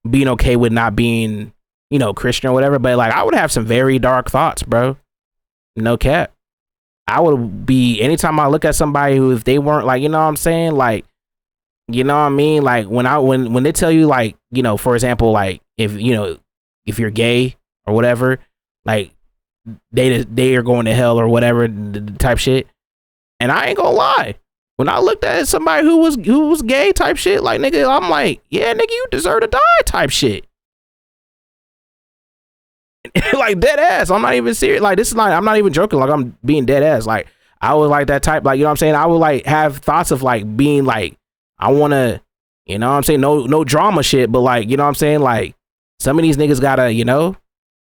being okay with not being, you know, Christian or whatever. But like I would have some very dark thoughts, bro. No cap. I would be, anytime I look at somebody who, if they weren't like, you know what I'm saying, like, you know what I mean, like when they tell you like, you know, for example, like if you know, if you're gay or whatever, like they are going to hell or whatever type shit. And I ain't gonna lie, when I looked at somebody who was gay type shit, like nigga, I'm like, yeah, nigga, you deserve to die type shit. Like dead ass. I'm not even serious. Like this is not, I'm not even joking. Like I'm being dead ass. Like I was like that type, like, you know what I'm saying? I would like have thoughts of like being like, I want to, you know what I'm saying? No drama shit, but like, you know what I'm saying? Like some of these niggas gotta, you know,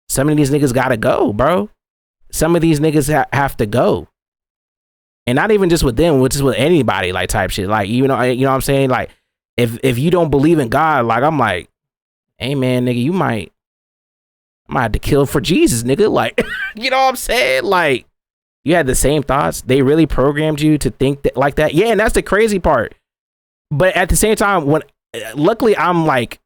some of these niggas gotta go, bro. Some of these niggas have to go. And not even just with them, just with anybody, like type shit. Like, you know what I'm saying? Like if you don't believe in God, like I'm like, hey man, nigga, you might have to kill for Jesus, nigga. Like, you know what I'm saying? Like you had the same thoughts. They really programmed you to think that, like that. Yeah, and that's the crazy part. But at the same time, when luckily I'm like,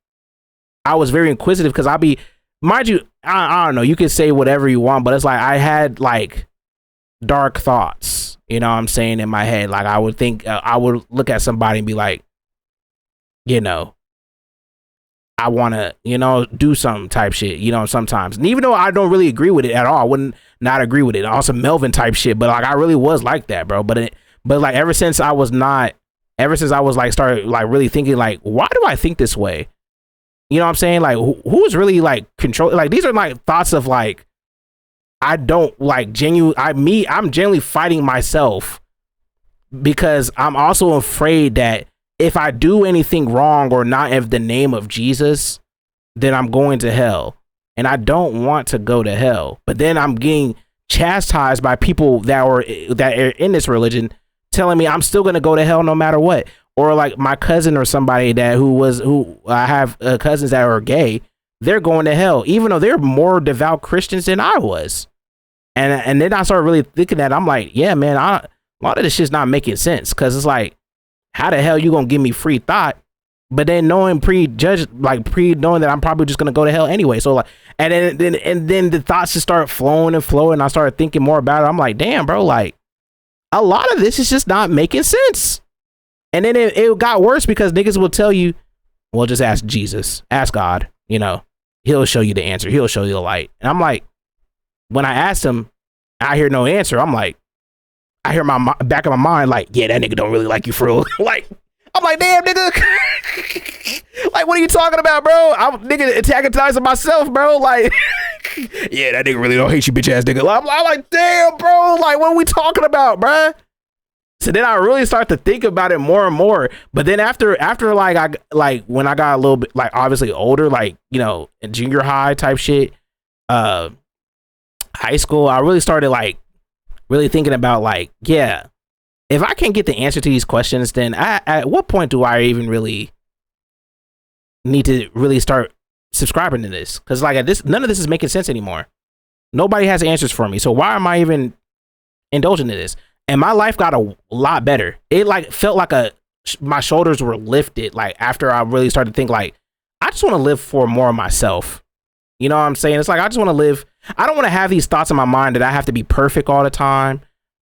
I was very inquisitive because I'll be, mind you, I don't know, you can say whatever you want, but it's like I had like dark thoughts, you know what I'm saying, in my head. Like I would think, I would look at somebody and be like, you know, I want to, you know, do some type shit, you know, sometimes. And even though I don't really agree with it at all, I wouldn't not agree with it. Also Melvin type shit, but like I really was like that, bro. But like ever since I was like started like really thinking like, why do I think this way? You know what I'm saying? Like who's really like control? Like these are my thoughts of like, I don't like I'm genuinely fighting myself because I'm also afraid that if I do anything wrong or not in the name of Jesus, then I'm going to hell. And I don't want to go to hell. But then I'm getting chastised by people that are in this religion telling me I'm still going to go to hell no matter what. Or like my cousin or somebody who I have cousins that are gay, they're going to hell, even though they're more devout Christians than I was. And then I started really thinking that, I'm like, yeah, man, a lot of this shit's not making sense. Cause it's like, how the hell you gonna give me free thought, but then knowing knowing that I'm probably just gonna go to hell anyway. So like, and then the thoughts just start flowing and flowing. And I started thinking more about it. I'm like, damn, bro, like a lot of this is just not making sense. And then it got worse because niggas will tell you, well, just ask Jesus, ask God, you know, he'll show you the answer. He'll show you the light. And I'm like, when I asked him, I hear no answer. I'm like, I hear my back of my mind like, yeah, that nigga don't really like you for real. Like, I'm like, damn, nigga. Like, what are you talking about, bro? I'm nigga antagonizing myself, bro. Like, yeah, that nigga really don't hate you, bitch ass nigga. I'm like, damn, bro. Like, what are we talking about, bro? So then I really start to think about it more and more. But then after like when I got a little bit like obviously older, like, you know, in junior high type shit, high school, I really started like really thinking about like, yeah, if I can't get the answer to these questions, then at what point do I even really need to really start subscribing to this? Because like none of this is making sense anymore. Nobody has answers for me. So why am I even indulging in this? And my life got a lot better. It like felt like my shoulders were lifted. Like after I really started to think like, I just want to live for more of myself. You know what I'm saying? It's like, I just want to live. I don't want to have these thoughts in my mind that I have to be perfect all the time.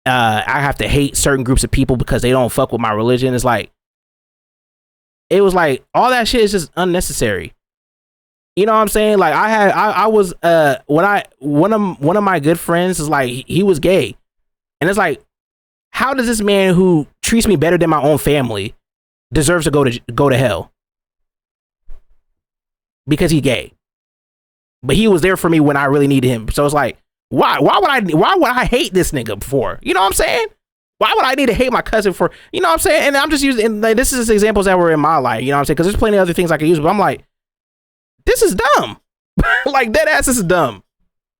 I have to hate certain groups of people because they don't fuck with my religion. It's like, it was like, all that shit is just unnecessary. You know what I'm saying? Like I was, one of my good friends is like, he was gay. And it's like, how does this man who treats me better than my own family deserves to go to hell? Because he's gay. But he was there for me when I really needed him. So it's like, why would I hate this nigga for? You know what I'm saying? Why would I need to hate my cousin for, you know what I'm saying? And I'm just using, like, this is examples that were in my life, you know what I'm saying? Because there's plenty of other things I could use, but I'm like, this is dumb. Like, dead ass, this is dumb.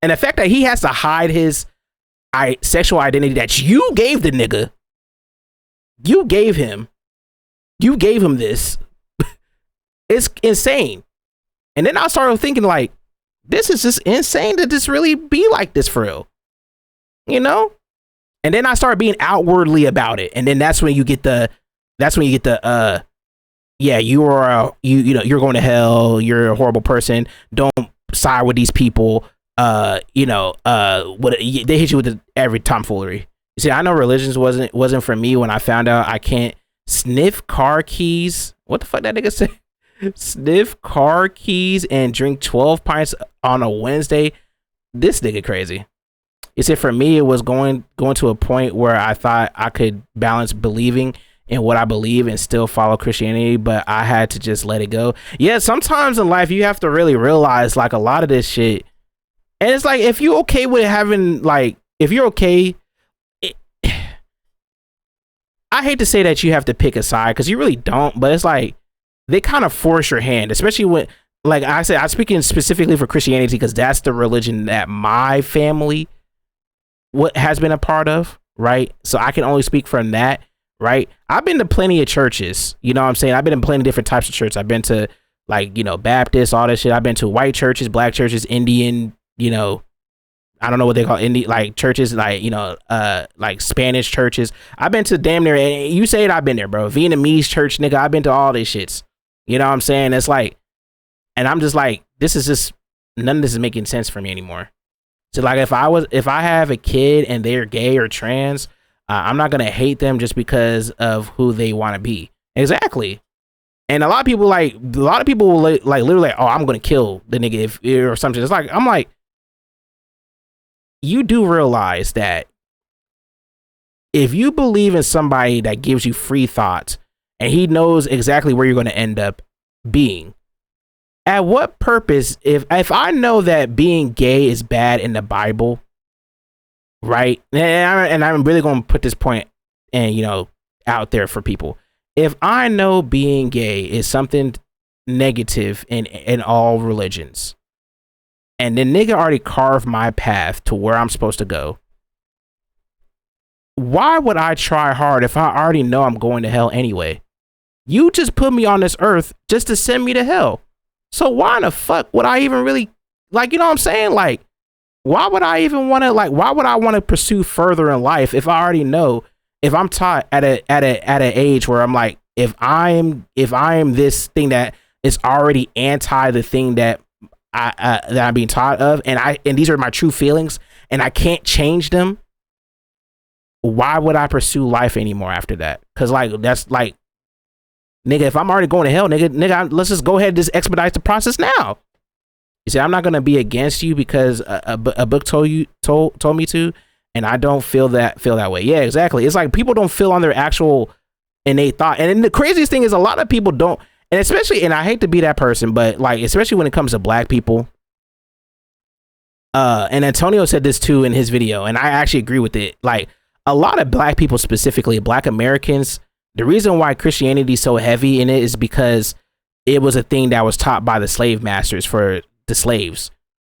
And the fact that he has to hide his sexual identity that you gave the nigga, you gave him this, it's insane. And then I started thinking like, this is just insane to just really be like this for real. you know? And then I started being outwardly about it. And then that's when you get the yeah, you are you know, you're going to hell, you're a horrible person, don't side with these people. You know, what they hit you with every tomfoolery. You see, I know religions wasn't for me when I found out I can't sniff car keys. What the fuck that nigga say? Sniff car keys and drink 12 pints on a Wednesday. This nigga crazy. You see, for me, it was going to a point where I thought I could balance believing in what I believe and still follow Christianity, but I had to just let it go. Yeah, sometimes in life you have to really realize like a lot of this shit. And it's like, if you're okay with having, like, if you're okay, I hate to say that you have to pick a side because you really don't, but it's like they kind of force your hand, especially when, like I said, I'm speaking specifically for Christianity because that's the religion that my family has been a part of, right? So I can only speak from that, right? I've been to plenty of churches, you know what I'm saying? I've been in plenty of different types of churches. I've been to, like, you know, Baptist, all that shit. I've been to white churches, black churches, Indian, you know, I don't know what they call Indian, like churches, like, you know, like Spanish churches. I've been to damn near, and you say it, I've been there, bro. Vietnamese church, nigga, I've been to all these shits. You know what I'm saying? It's like, and I'm just like, this is just, none of this is making sense for me anymore. So like, if I have a kid and they're gay or trans, I'm not gonna hate them just because of who they want to be. Exactly. And a lot of people will like literally, oh, I'm gonna kill the nigga if or something. It's like, I'm like, you do realize that if you believe in somebody that gives you free thoughts and he knows exactly where you're going to end up being, at what purpose, if I know that being gay is bad in the Bible, right? And I'm really going to put this point and, you know, out there for people. If I know being gay is something negative in all religions, and the nigga already carved my path to where I'm supposed to go, why would I try hard if I already know I'm going to hell anyway? You just put me on this earth just to send me to hell. So why in the fuck would I even really, like, you know what I'm saying? Like, why would I even want to, like, why would I want to pursue further in life if I already know, if I'm taught at an age where I'm like, if I am this thing that is already anti the thing that that I'm being taught of, and these are my true feelings, and I can't change them, why would I pursue life anymore after that? Because, like, that's like, nigga, if I'm already going to hell, nigga, let's just go ahead and just expedite the process now. You see, I'm not gonna be against you because a book told me to, and I don't feel that way. Yeah, exactly. It's like people don't feel on their actual innate thought, and then the craziest thing is a lot of people don't. And especially, and I hate to be that person, but like, especially when it comes to black people, and Antonio said this too in his video, and I actually agree with it. Like, a lot of black people, specifically black Americans, the reason why Christianity is so heavy in it is because it was a thing that was taught by the slave masters for the slaves.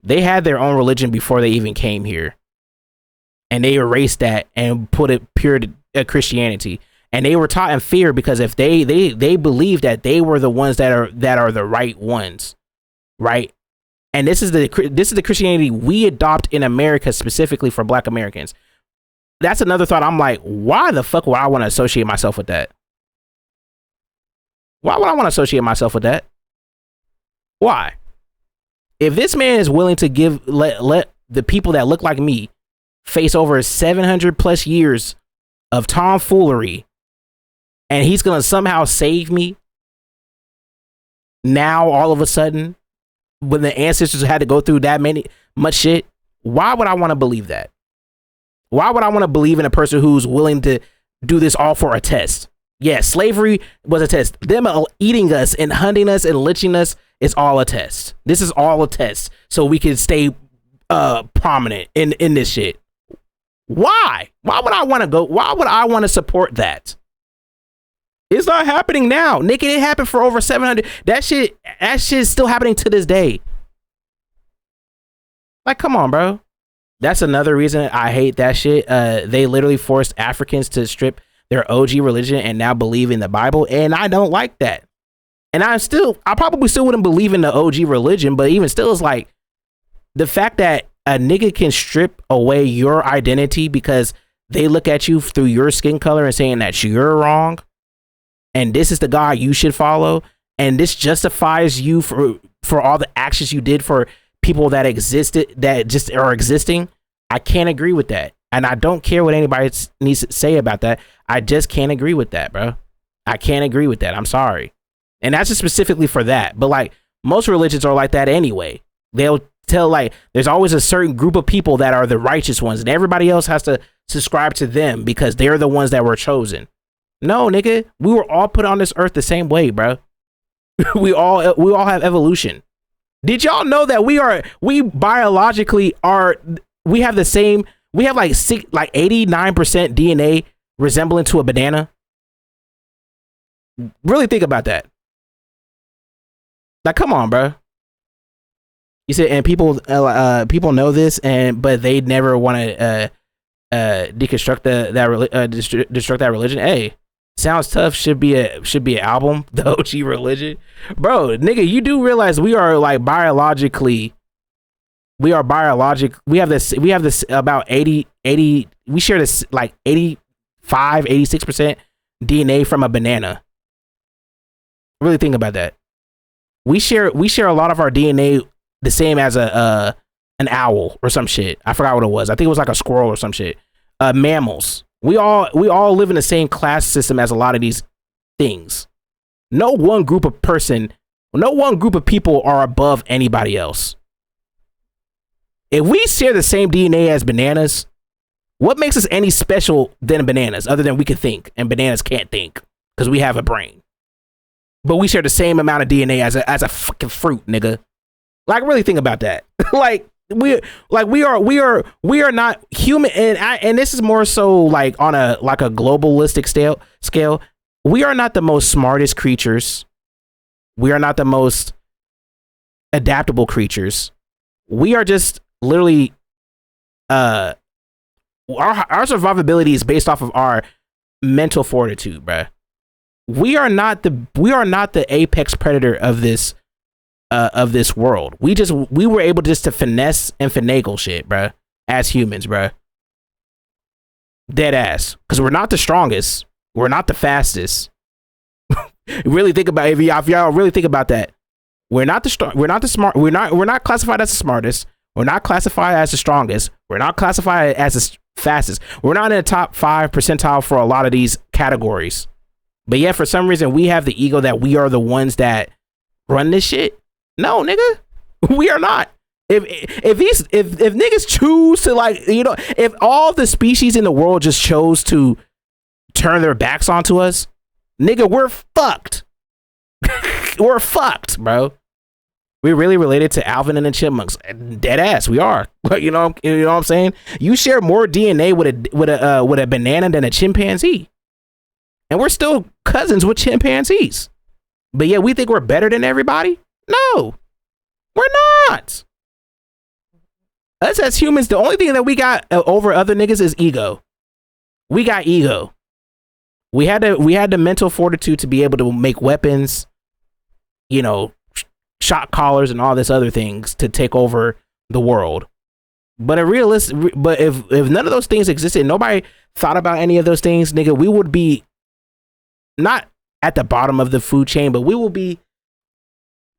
They had their own religion before they even came here, and they erased that and put it pure Christianity. And they were taught in fear because if they believed that they were the ones that are the right ones, right? And this is the Christianity we adopt in America, specifically for black Americans. That's another thought. I'm like, why the fuck would I want to associate myself with that? Why would I want to associate myself with that? Why? If this man is willing to let the people that look like me face over 700 plus years of tomfoolery, and he's gonna somehow save me now, all of a sudden, when the ancestors had to go through that much shit, why would I want to believe that? Why would I want to believe in a person who's willing to do this all for a test? Yeah, slavery was a test. Them eating us and hunting us and lynching us is all a test. This is all a test so we can stay prominent in this shit. Why? Why would I want to go? Why would I want to support that? It's not happening now. Nick, it happened for over 700. That shit is still happening to this day. Like, come on, bro. That's another reason I hate that shit. They literally forced Africans to strip their OG religion and now believe in the Bible. And I don't like that. And I probably still wouldn't believe in the OG religion, but even still, it's like the fact that a nigga can strip away your identity because they look at you through your skin color and saying that you're wrong, and this is the God you should follow, and this justifies you for all the actions you did for people that existed, that just are existing. I can't agree with that. And I don't care what anybody needs to say about that. I just can't agree with that, bro. I can't agree with that. I'm sorry. And that's just specifically for that. But like most religions are like that anyway. They'll tell like there's always a certain group of people that are the righteous ones and everybody else has to subscribe to them because they're the ones that were chosen. No, nigga, we were all put on this earth the same way, bro. we all have evolution. Did y'all know that we biologically we have the same, we have like 89% DNA resembling to a banana? Really think about that. Like, come on, bro. You said, and people know this, but they never want to deconstruct destruct that religion. Hey, sounds tough. Should be an album. The OG religion, bro. Nigga, you do realize we are like biologically. We are biologic. We have this about 80. We share this like 86% DNA from a banana. Really think about that. We share a lot of our DNA the same as an owl or some shit. I forgot what it was. I think it was like a squirrel or some shit. Mammals. We all live in the same class system as a lot of these things. No one group of people are above anybody else. If we share the same DNA as bananas, what makes us any special than bananas other than we can think and bananas can't think because we have a brain? But we share the same amount of DNA as a fucking fruit, nigga. Like, really think about that. we are not human, and this is more so like on a globalistic scale. We are not the most smartest creatures. We are not the most adaptable creatures. We are just literally our survivability is based off of our mental fortitude, bruh. We are not the apex predator of this world. We were able just to finesse and finagle shit, bruh, as humans, bruh. Dead ass. Because we're not the strongest. We're not the fastest. Really think about if y'all really think about that. We're not the smart. We're not classified as the smartest. We're not classified as the strongest. We're not classified as the fastest. We're not in the top 5 percentile for a lot of these categories. But yet, for some reason, we have the ego that we are the ones that run this shit. No, nigga, we are not. If niggas choose to, like, you know, if all the species in the world just chose to turn their backs onto us, nigga, we're fucked. We're fucked, bro. We really related to Alvin and the Chipmunks. Dead ass, we are. You know what I'm saying? You share more DNA with a banana than a chimpanzee, and we're still cousins with chimpanzees. But yeah, we think we're better than everybody. No, we're not. Us as humans, the only thing that we got over other niggas is ego. We got ego. We had the mental fortitude to be able to make weapons, you know, shot callers and all this other things to take over the world. But if none of those things existed, nobody thought about any of those things, nigga, we would be not at the bottom of the food chain, but we will be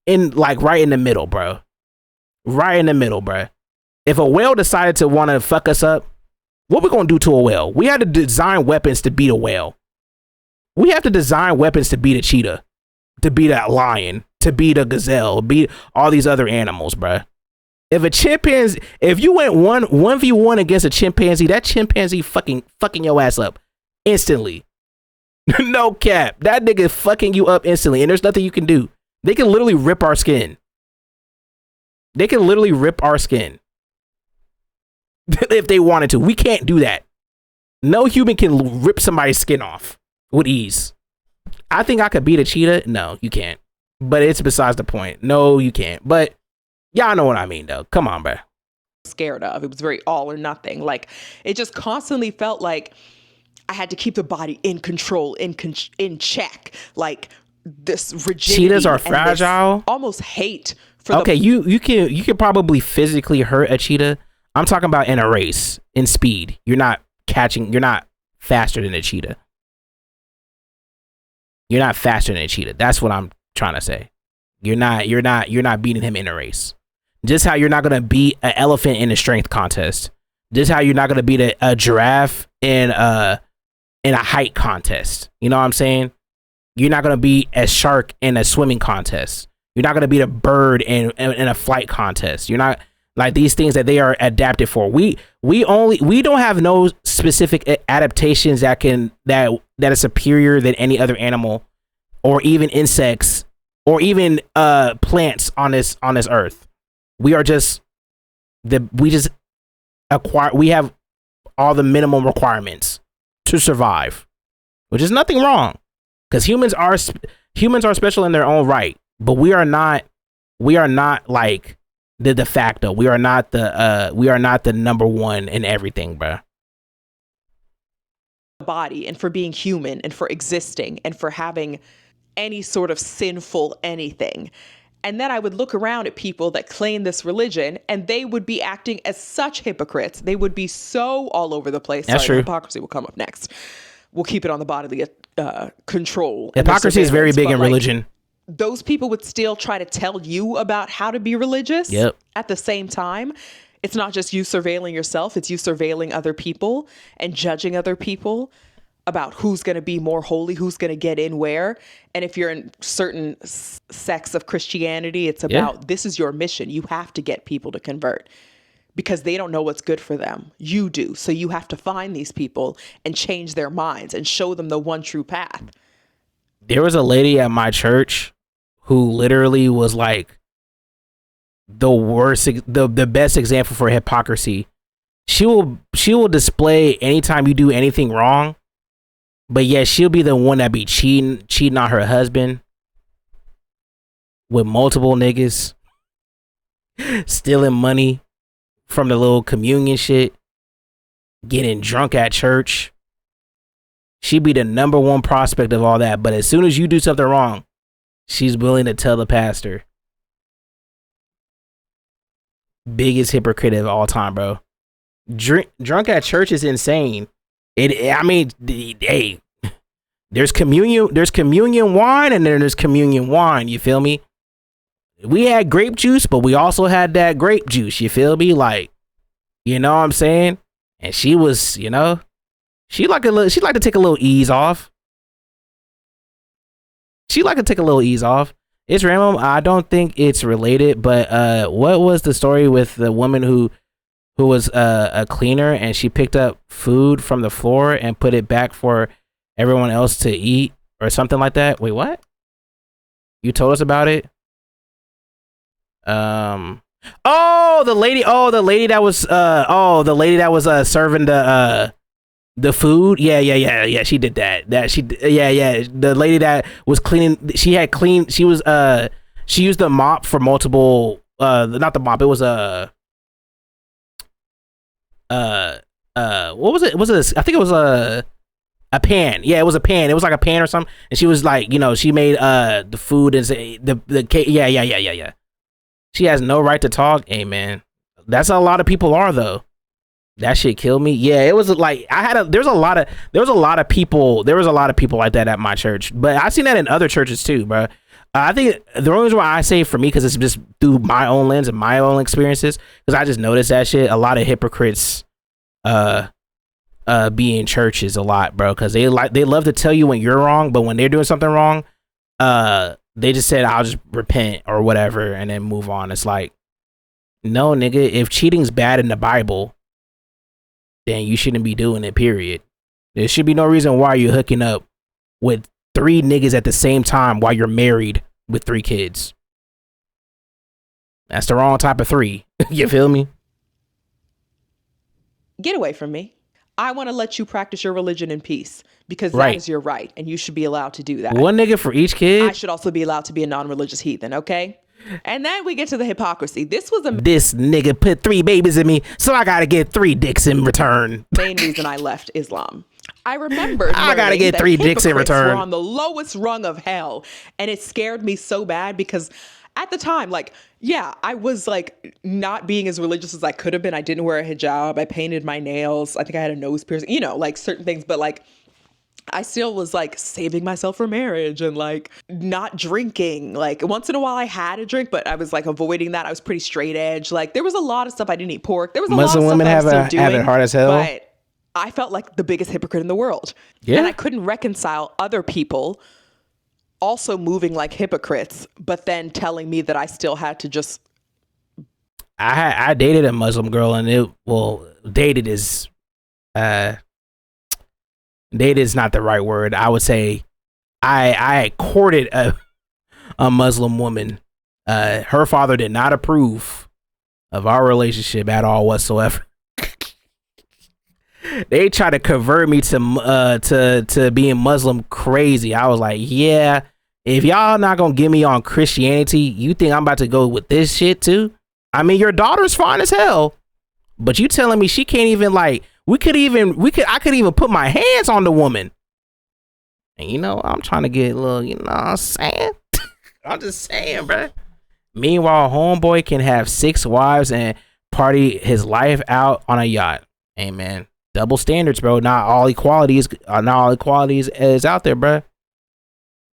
in, like, right in the middle, bro. Right in the middle, bro. If a whale decided to want to fuck us up, what we gonna do to a whale? We had to design weapons to beat a whale. We have to design weapons to beat a cheetah, to beat a lion, to beat a gazelle, beat all these other animals, bruh. If you went 1v1 against a chimpanzee, that chimpanzee fucking your ass up instantly. No cap. That nigga fucking you up instantly, and there's nothing you can do. They can literally rip our skin. They can literally rip our skin. If they wanted to. We can't do that. No human can rip somebody's skin off with ease. I think I could beat a cheetah. No, you can't. But it's besides the point. No, you can't. But y'all know what I mean, though. Come on, bro. Scared of. It was very all or nothing. Like, it just constantly felt like I had to keep the body in control, in check. Like, this rigidity. Cheetahs are fragile. Almost hate for you can probably physically hurt a cheetah. I'm talking about in a race, in speed. You're not faster than a cheetah. You're not faster than a cheetah. That's what I'm trying to say. You're not beating him in a race. Just how you're not gonna beat an elephant in a strength contest. Just how you're not gonna beat a giraffe in a height contest. You know what I'm saying? You're not gonna beat a shark in a swimming contest. You're not gonna beat a bird in a flight contest. You're not like these things that they are adapted for. We don't have no specific adaptations that is superior than any other animal, or even insects, or even plants on this earth. We have all the minimum requirements to survive, which is nothing wrong, because humans are special in their own right, but we are not like the de facto. We are not the number one in everything, bro. Body, and for being human, and for existing, and for having any sort of sinful anything. And then I would look around at people that claim this religion, and they would be acting as such hypocrites. They would be so all over the place. That's true. Hypocrisy will come up next. We'll keep it on the bodily control. Hypocrisy is very big in religion. Those people would still try to tell you about how to be religious. Yep. At the same time. It's not just you surveilling yourself. It's you surveilling other people and judging other people about who's going to be more holy, who's going to get in where. And if you're in certain sects of Christianity, it's about this is your mission. You have to get people to convert because they don't know what's good for them. You do. So you have to find these people and change their minds and show them the one true path. There was a lady at my church who literally was like the best example for hypocrisy. She will display anytime you do anything wrong, but yet she'll be the one that be cheating on her husband with multiple niggas, stealing money from the little communion shit, getting drunk at church. She'd be the number one prospect of all that, but as soon as you do something wrong, she's willing to tell the pastor. Biggest hypocrite of all time, bro. Drunk at church is insane. Hey, there's communion wine, and then there's communion wine. You feel me? We had grape juice, but we also had that grape juice. You feel me? Like, you know what I'm saying? And she was, you know, she like to take a little ease off. It's random. I don't think it's related, but what was the story with the woman who was a cleaner, and she picked up food from the floor and put it back for everyone else to eat or something like that? Wait, what? You told us about it? The lady that was serving the food. Yeah, she did that. The lady that was cleaning, she used the mop for multiple, not the mop, it was what was it? I think it was a pan. Yeah, it was a pan. It was like a pan or something. And she was like, you know, she made the food and the cake. Yeah. She has no right to talk. Hey man, that's how a lot of people are though. That shit killed me. Yeah, it was like there was a lot of people like that at my church, but I've seen that in other churches too, bro. I think the only reason why I say for me, because it's just through my own lens and my own experiences, because I just noticed that shit. A lot of hypocrites be in churches a lot, bro, because they love to tell you when you're wrong, but when they're doing something wrong, they just said I'll just repent or whatever and then move on. It's like, no, nigga, if cheating's bad in the Bible, then you shouldn't be doing it, period. There should be no reason why you're hooking up with 3 niggas at the same time while you're married with 3 kids. That's the wrong type of 3. You feel me? Get away from me. I want to let you practice your religion in peace because that is your right and you should be allowed to do that. 1 nigga for each kid? I should also be allowed to be a non-religious heathen, okay? And then we get to the hypocrisy. This nigga put 3 babies in me, so I gotta get 3 dicks in return. Main reason I left Islam. I remember I gotta get 3 dicks in return. Were on the lowest rung of hell, and it scared me so bad because at the time, like, yeah, I was like not being as religious as I could have been. I didn't wear a hijab. I painted my nails. I think I had a nose piercing, you know, like certain things. But like, I still was like saving myself for marriage and like not drinking. Like once in a while I had a drink, but I was like avoiding that. I was pretty straight edge. Like there was a lot of stuff. I didn't eat pork. There was a Muslim lot of women stuff I was have still doing, it hard as hell. But I felt like the biggest hypocrite in the world. Yeah. And I couldn't reconcile other people also moving like hypocrites, but then telling me that I still had to just. I dated a Muslim girl, and dated is not the right word. I would say I courted a Muslim woman. Her father did not approve of our relationship at all whatsoever. They tried to convert me to being Muslim crazy. I was like, yeah, if y'all not gonna get me on Christianity, you think I'm about to go with this shit too? I mean, your daughter's fine as hell, but you telling me she can't even like, I could even put my hands on the woman. And you know, I'm trying to get a little, you know what I'm saying? I'm just saying, bro. Meanwhile, homeboy can have 6 wives and party his life out on a yacht. Hey, man. Double standards, bro. Not all equality is out there, bro.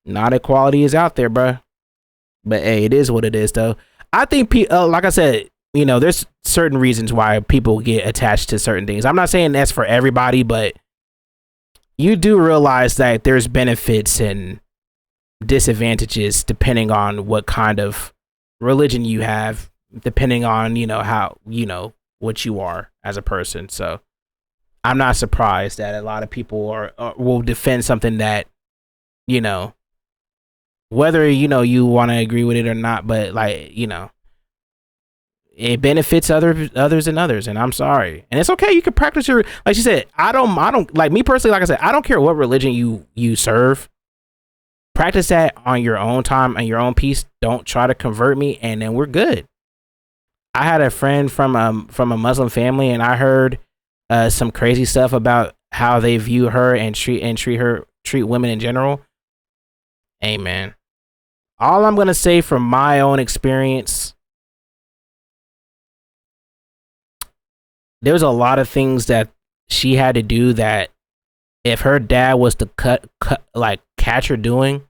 Not equality is out there, bro. But hey, it is what it is, though. I think, like I said, you know, there's certain reasons why people get attached to certain things. I'm not saying that's for everybody, but you do realize that there's benefits and disadvantages depending on what kind of religion you have, depending on, you know, how, you know, what you are as a person. So I'm not surprised that a lot of people will defend something that, you know, whether, you know, you want to agree with it or not, but like, you know, it benefits others and others, and I'm sorry. And it's okay. You can practice your, like she said, I don't like me personally, like I said, I don't care what religion you serve. Practice that on your own time and your own peace. Don't try to convert me, and then we're good. I had a friend from a Muslim family, and I heard some crazy stuff about how they view her and treat women in general. Hey, man. All I'm gonna say from my own experience, there's a lot of things that she had to do that if her dad was to catch her doing,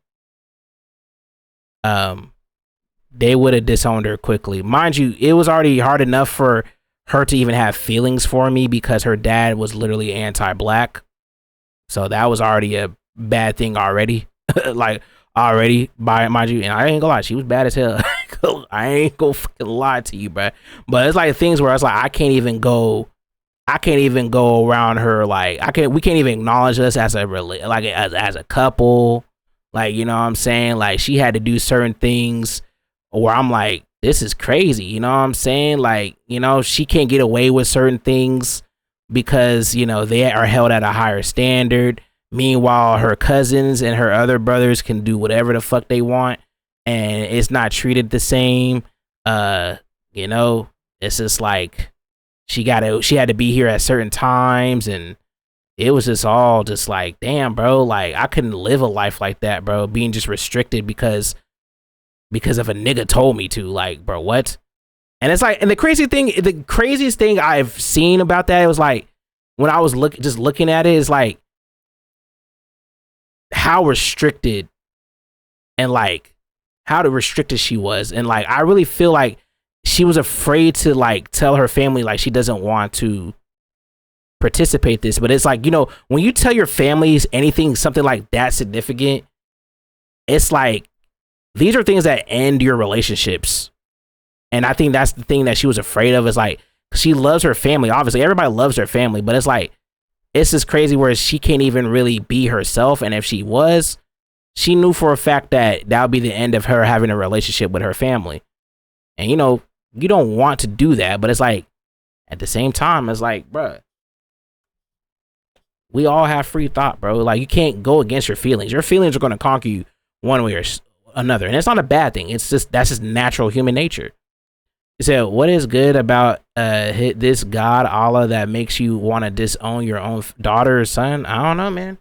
they would have disowned her quickly. Mind you, it was already hard enough for her to even have feelings for me because her dad was literally anti-black. So that was already a bad thing already. Like already, mind you, and I ain't gonna lie, she was bad as hell. I ain't gonna fucking lie to you, bro. But it's like things where it's like I can't even go around her. Like we can't even acknowledge us as as a couple. Like, you know what I'm saying? Like she had to do certain things where I'm like, this is crazy. You know what I'm saying? Like, you know, she can't get away with certain things because, you know, they are held at a higher standard. Meanwhile, her cousins and her other brothers can do whatever the fuck they want, and it's not treated the same. You know, it's just like she had to be here at certain times, and it was just all just like, damn, bro, like I couldn't live a life like that, bro, being just restricted because of a nigga told me to. Like, bro, what? And it's like, and the craziest thing I've seen about that, it was like when I was looking at it, is like how restricted and like how restricted she was. And like I really feel like she was afraid to like tell her family like she doesn't want to participate this. But it's like, you know, when you tell your families something like that significant, it's like these are things that end your relationships. And I think that's the thing that she was afraid of, is like she loves her family. Obviously everybody loves their family, but it's like it's just crazy where she can't even really be herself. And if she was, she knew for a fact that would be the end of her having a relationship with her family. And, you know, you don't want to do that, but it's like, at the same time, it's like, bruh, we all have free thought, bro. Like, you can't go against your feelings. Your feelings are going to conquer you one way or another. And it's not a bad thing. It's just, that's just natural human nature. He said, what is good about this God Allah that makes you want to disown your own daughter or son? I don't know, man.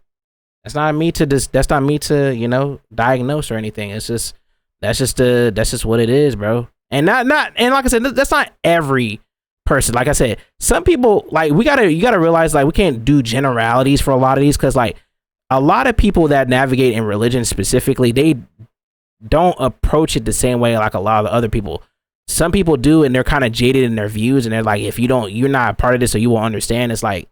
That's not me to, you know, diagnose or anything. It's just, That's just what it is, bro. And not and like I said, that's not every person. Like I said, some people, like, you gotta realize, like, we can't do generalities for a lot of these, because like a lot of people that navigate in religion specifically, they don't approach it the same way like a lot of the other people. Some people do, and they're kind of jaded in their views, and they're like, if you're not a part of this, so you won't understand. It's like,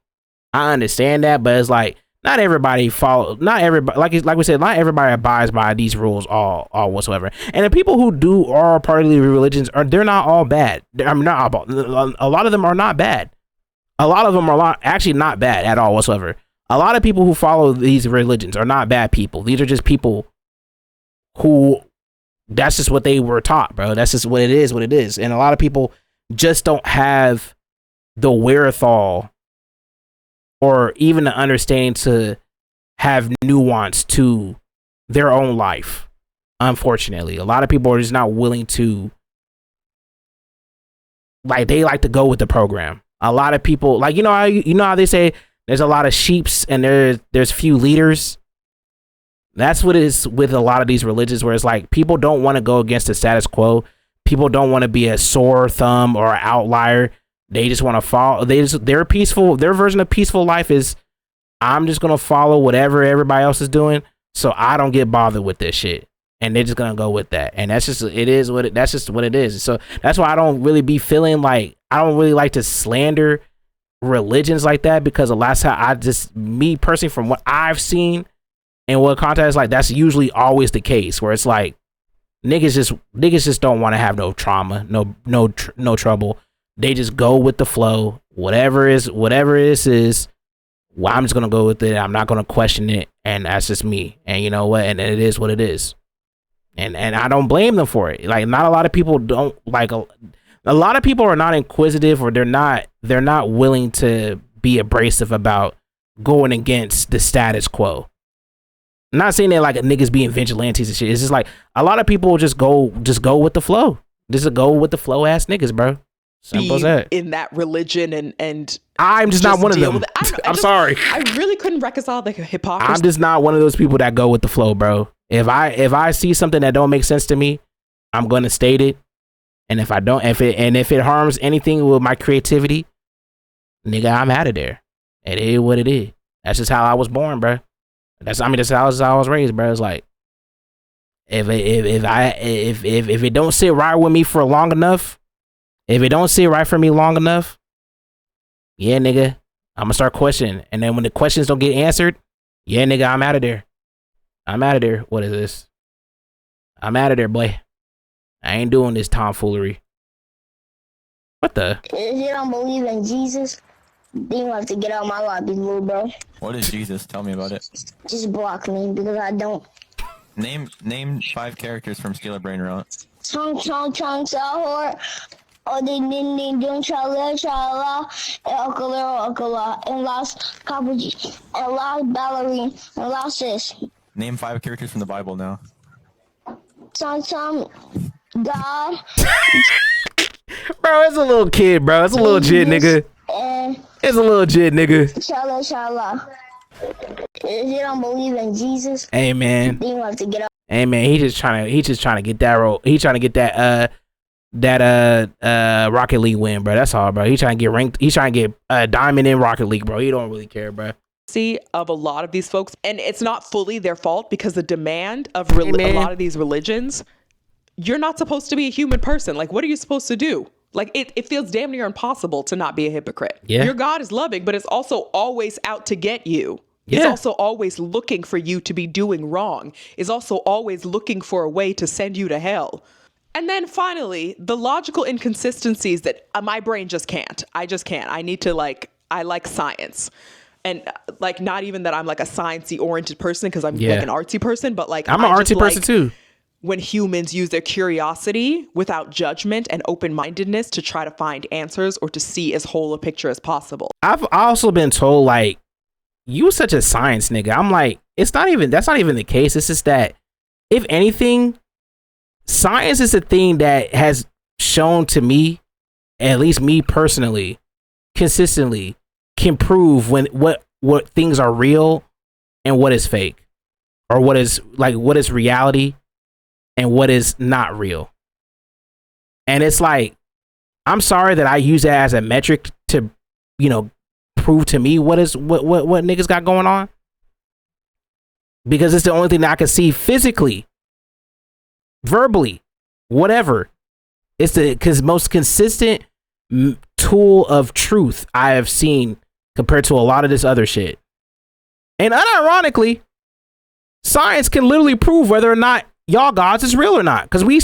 I understand that, but it's like, not everybody, like we said, not everybody abides by these rules all whatsoever. And the people who are part of the religions, they're not all bad. I'm not all, a lot of them are not bad. A lot of them are actually not bad at all whatsoever. A lot of people who follow these religions are not bad people. These are just people who, that's just what they were taught, bro. That's just what it is. And a lot of people just don't have the wherewithal or even the understanding to have nuance to their own life. Unfortunately, a lot of people are just not willing to, like, they like to go with the program. A lot of people, like, you know how they say there's a lot of sheeps and there's few leaders. That's what it is with a lot of these religions, where it's like people don't want to go against the status quo. People don't want to be a sore thumb or an outlier. They just want to follow. They're peaceful. Their version of peaceful life is, I'm just gonna follow whatever everybody else is doing, so I don't get bothered with this shit. And they're just gonna go with that. And that's just that's just what it is. So that's why I don't really be feeling like, I don't really like to slander religions like that, because the last time me personally, from what I've seen and what contact is like, that's usually always the case, where it's like niggas just don't want to have no trauma, no trouble. They just go with the flow. Whatever this is, well, I'm just gonna go with it. I'm not gonna question it, and that's just me. And you know what? And it is what it is. And I don't blame them for it. Like, not a lot of people don't like. A lot of people are not inquisitive, or they're not willing to be abrasive about going against the status quo. I'm not saying that like niggas being vigilantes and shit. It's just like a lot of people just go with the flow. Just go with the flow ass niggas, bro. Simple as that. In that religion and I'm just not one of them. I'm sorry. I really couldn't reconcile the hypocrisy. I'm just not one of those people that go with the flow, bro. If I see something that don't make sense to me, I'm gonna state it. And if it harms anything with my creativity, nigga, I'm out of there. It is what it is. That's just how I was born, bro. That's how I was raised, bro. It's like, if it don't sit right with me for long enough, if it don't sit right for me long enough, yeah, nigga, I'm gonna start questioning. And then when the questions don't get answered, yeah, nigga, I'm out of there. I'm out of there. What is this? I'm out of there, boy. I ain't doing this tomfoolery. What the? If you don't believe in Jesus, then you have to get out of my lobby, little bro. What is Jesus? Tell me about it. Just block me, because I don't. Name 5 characters from Steal a Brain Rot. Chong Sahor. Oh, they don't chala, El Calero, and Lost Capuji, and Lost Ballerine, and Lost Sis. Name 5 characters from the Bible now. Tom, God. Bro, it's a little kid, bro. It's a little jit, nigga. It's a little jit, nigga. Chala. If you don't believe in Jesus, hey man, then you have to get up. Hey man, he just trying to get that role. He trying to get that Rocket League win, bro. That's all, bro. He trying to get ranked. He's trying to get diamond in Rocket League, bro. He don't really care, bro. Of a lot of these folks, and it's not fully their fault, because the demand of a lot of these religions, you're not supposed to be a human person. Like, what are you supposed to do? Like, it feels damn near impossible to not be a hypocrite. Yeah. Your God is loving, but it's also always out to get you. Yeah. It's also always looking for you to be doing wrong. It's also always looking for a way to send you to hell. And then finally, the logical inconsistencies that my brain just can't. I just can't. I need to I like science. And like, not even that I'm like a sciencey oriented person, because I'm like an artsy person, but like, I'm an artsy person too. When humans use their curiosity without judgment and open-mindedness to try to find answers or to see as whole a picture as possible. I've also been told, like, you such a science nigga. I'm like, that's not even the case. It's just that, if anything, science is a thing that has shown to me, at least me personally, consistently, can prove when what things are real and what is fake, or what is reality and what is not real. And it's like, I'm sorry that I use that as a metric to, prove to me what niggas got going on. Because it's the only thing that I can see physically, verbally, whatever. It's the most consistent tool of truth I have seen compared to a lot of this other shit. And unironically, science can literally prove whether or not y'all gods is real or not. Because we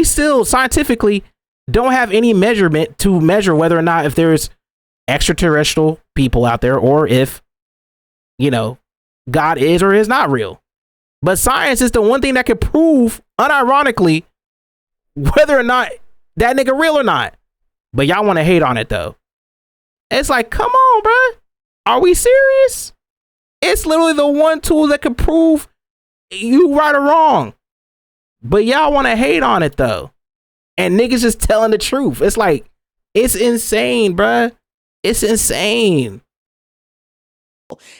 still scientifically don't have any measurement to measure whether or not if there's extraterrestrial people out there or if, God is or is not real. But science is the one thing that can prove unironically whether or not that nigga real or not. But y'all want to hate on it though. It's like, come on, bro. Are we serious? It's literally the one tool that can prove you right or wrong. But y'all want to hate on it though. And niggas just telling the truth. It's like, it's insane, bruh. It's insane.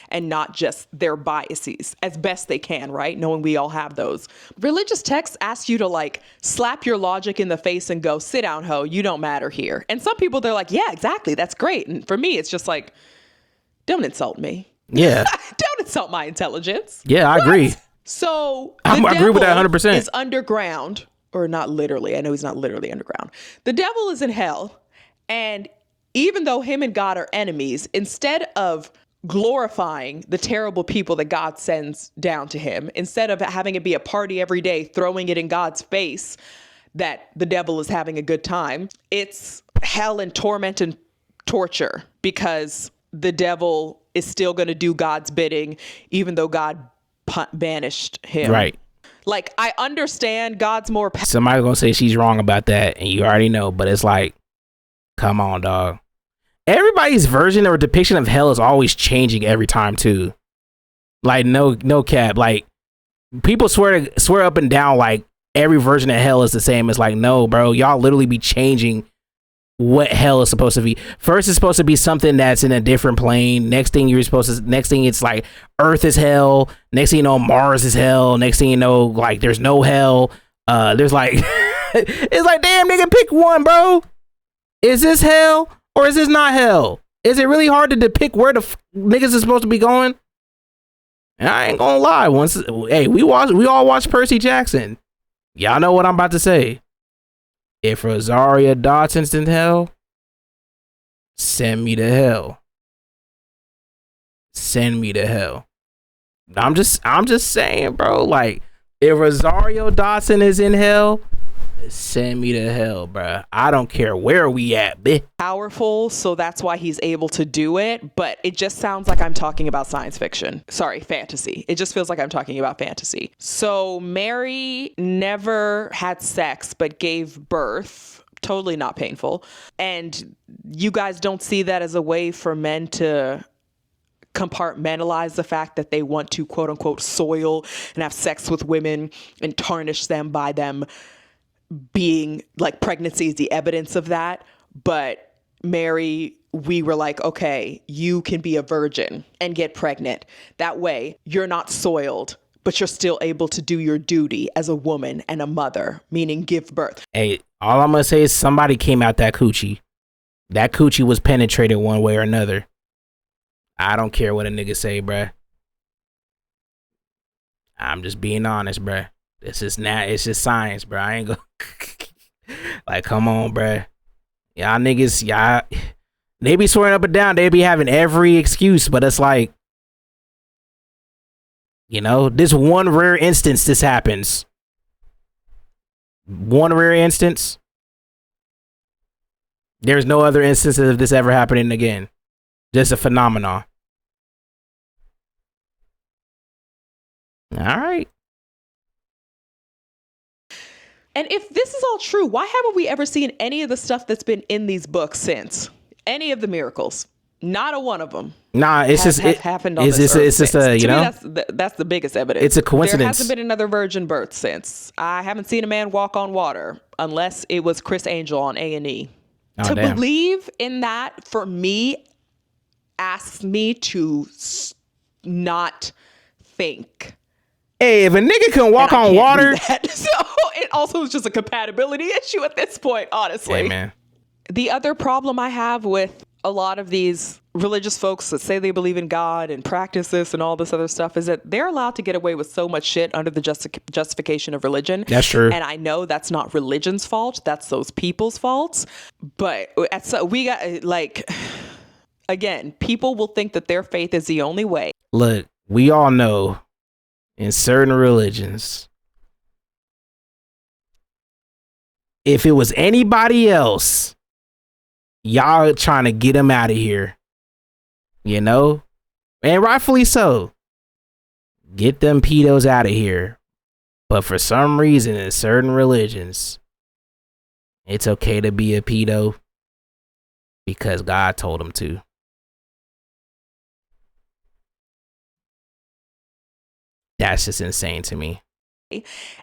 And not just their biases as best they can, right? Knowing we all have those. Religious texts ask you to like slap your logic in the face and go, sit down, ho, you don't matter here. And some people, they're like, yeah, exactly. That's great. And for me, it's just like, don't insult me. Yeah. Don't insult my intelligence. Yeah, I agree. So I agree with that 100%. Is underground, or not literally. I know he's not literally underground. The devil is in hell. And even though him and God are enemies, instead of glorifying the terrible people that God sends down to him, instead of having it be a party every day, throwing it in God's face that the devil is having a good time, it's hell and torment and torture because the devil is still going to do God's bidding, even though God banished him. Right. Like, I understand God's more somebody's gonna say she's wrong about that, and you already know, but it's like, come on, dog. Everybody's version or depiction of hell is always changing every time too. Like, no cap. Like, people swear up and down like every version of hell is the same. It's like, no, bro, y'all literally be changing what hell is supposed to be. First, it's supposed to be something that's in a different plane. Next thing it's like Earth is hell. Next thing you know, Mars is hell. Next thing you know, like there's no hell. There's like, it's like, damn, nigga, pick one, bro. Is this hell or is this not hell? Is it really hard to depict where the niggas is supposed to be going? And I ain't gonna lie. We all watched Percy Jackson. Y'all know what I'm about to say. If Rosaria Dawson's in hell, send me to hell. Send me to hell. I'm just saying, bro. Like, if Rosario Dawson is in hell, send me to hell, bro. I don't care where we at, bitch. Powerful, so that's why he's able to do it. But it just sounds like I'm talking about science fiction. Sorry, fantasy. It just feels like I'm talking about fantasy. So Mary never had sex, but gave birth. Totally not painful. And you guys don't see that as a way for men to compartmentalize the fact that they want to, quote unquote, soil and have sex with women and tarnish them by them being like pregnancy is the evidence of that. But Mary, we were like, okay, you can be a virgin and get pregnant. That way you're not soiled, but you're still able to do your duty as a woman and a mother, meaning give birth. Hey, all I'm gonna say is somebody came out that coochie. That coochie was penetrated one way or another. I don't care what a nigga say, bruh. I'm just being honest, bruh. It's just science, bruh. I ain't gonna like, come on, bruh. Y'all niggas, they be swearing up and down. They be having every excuse, but it's like, this one rare instance this happens. One rare instance. There's no other instances of this ever happening again. Just a phenomenon. All right. And if this is all true, why haven't we ever seen any of the stuff that's been in these books since? Any of the miracles? Not a one of them. Nah, it's just it happened on this earth it's just since. you know. That's the biggest evidence. It's a coincidence. There hasn't been another virgin birth since. I haven't seen a man walk on water unless it was Chris Angel on A&E. To believe in that, for me, asks me to not think Hey, if a nigga can walk on water, so it also is just a compatibility issue at this point, honestly. Hey, man. The other problem I have with a lot of these religious folks that say they believe in God and practice this and all this other stuff is that they're allowed to get away with so much shit under the justification of religion. That's true. And I know that's not religion's fault. That's those people's faults. But we got, like, again, people will think that their faith is the only way. Look, we all know in certain religions, if it was anybody else, y'all trying to get them out of here, you know, and rightfully so. Get them pedos out of here. But for some reason, in certain religions, it's okay to be a pedo because God told them to. That's just insane to me.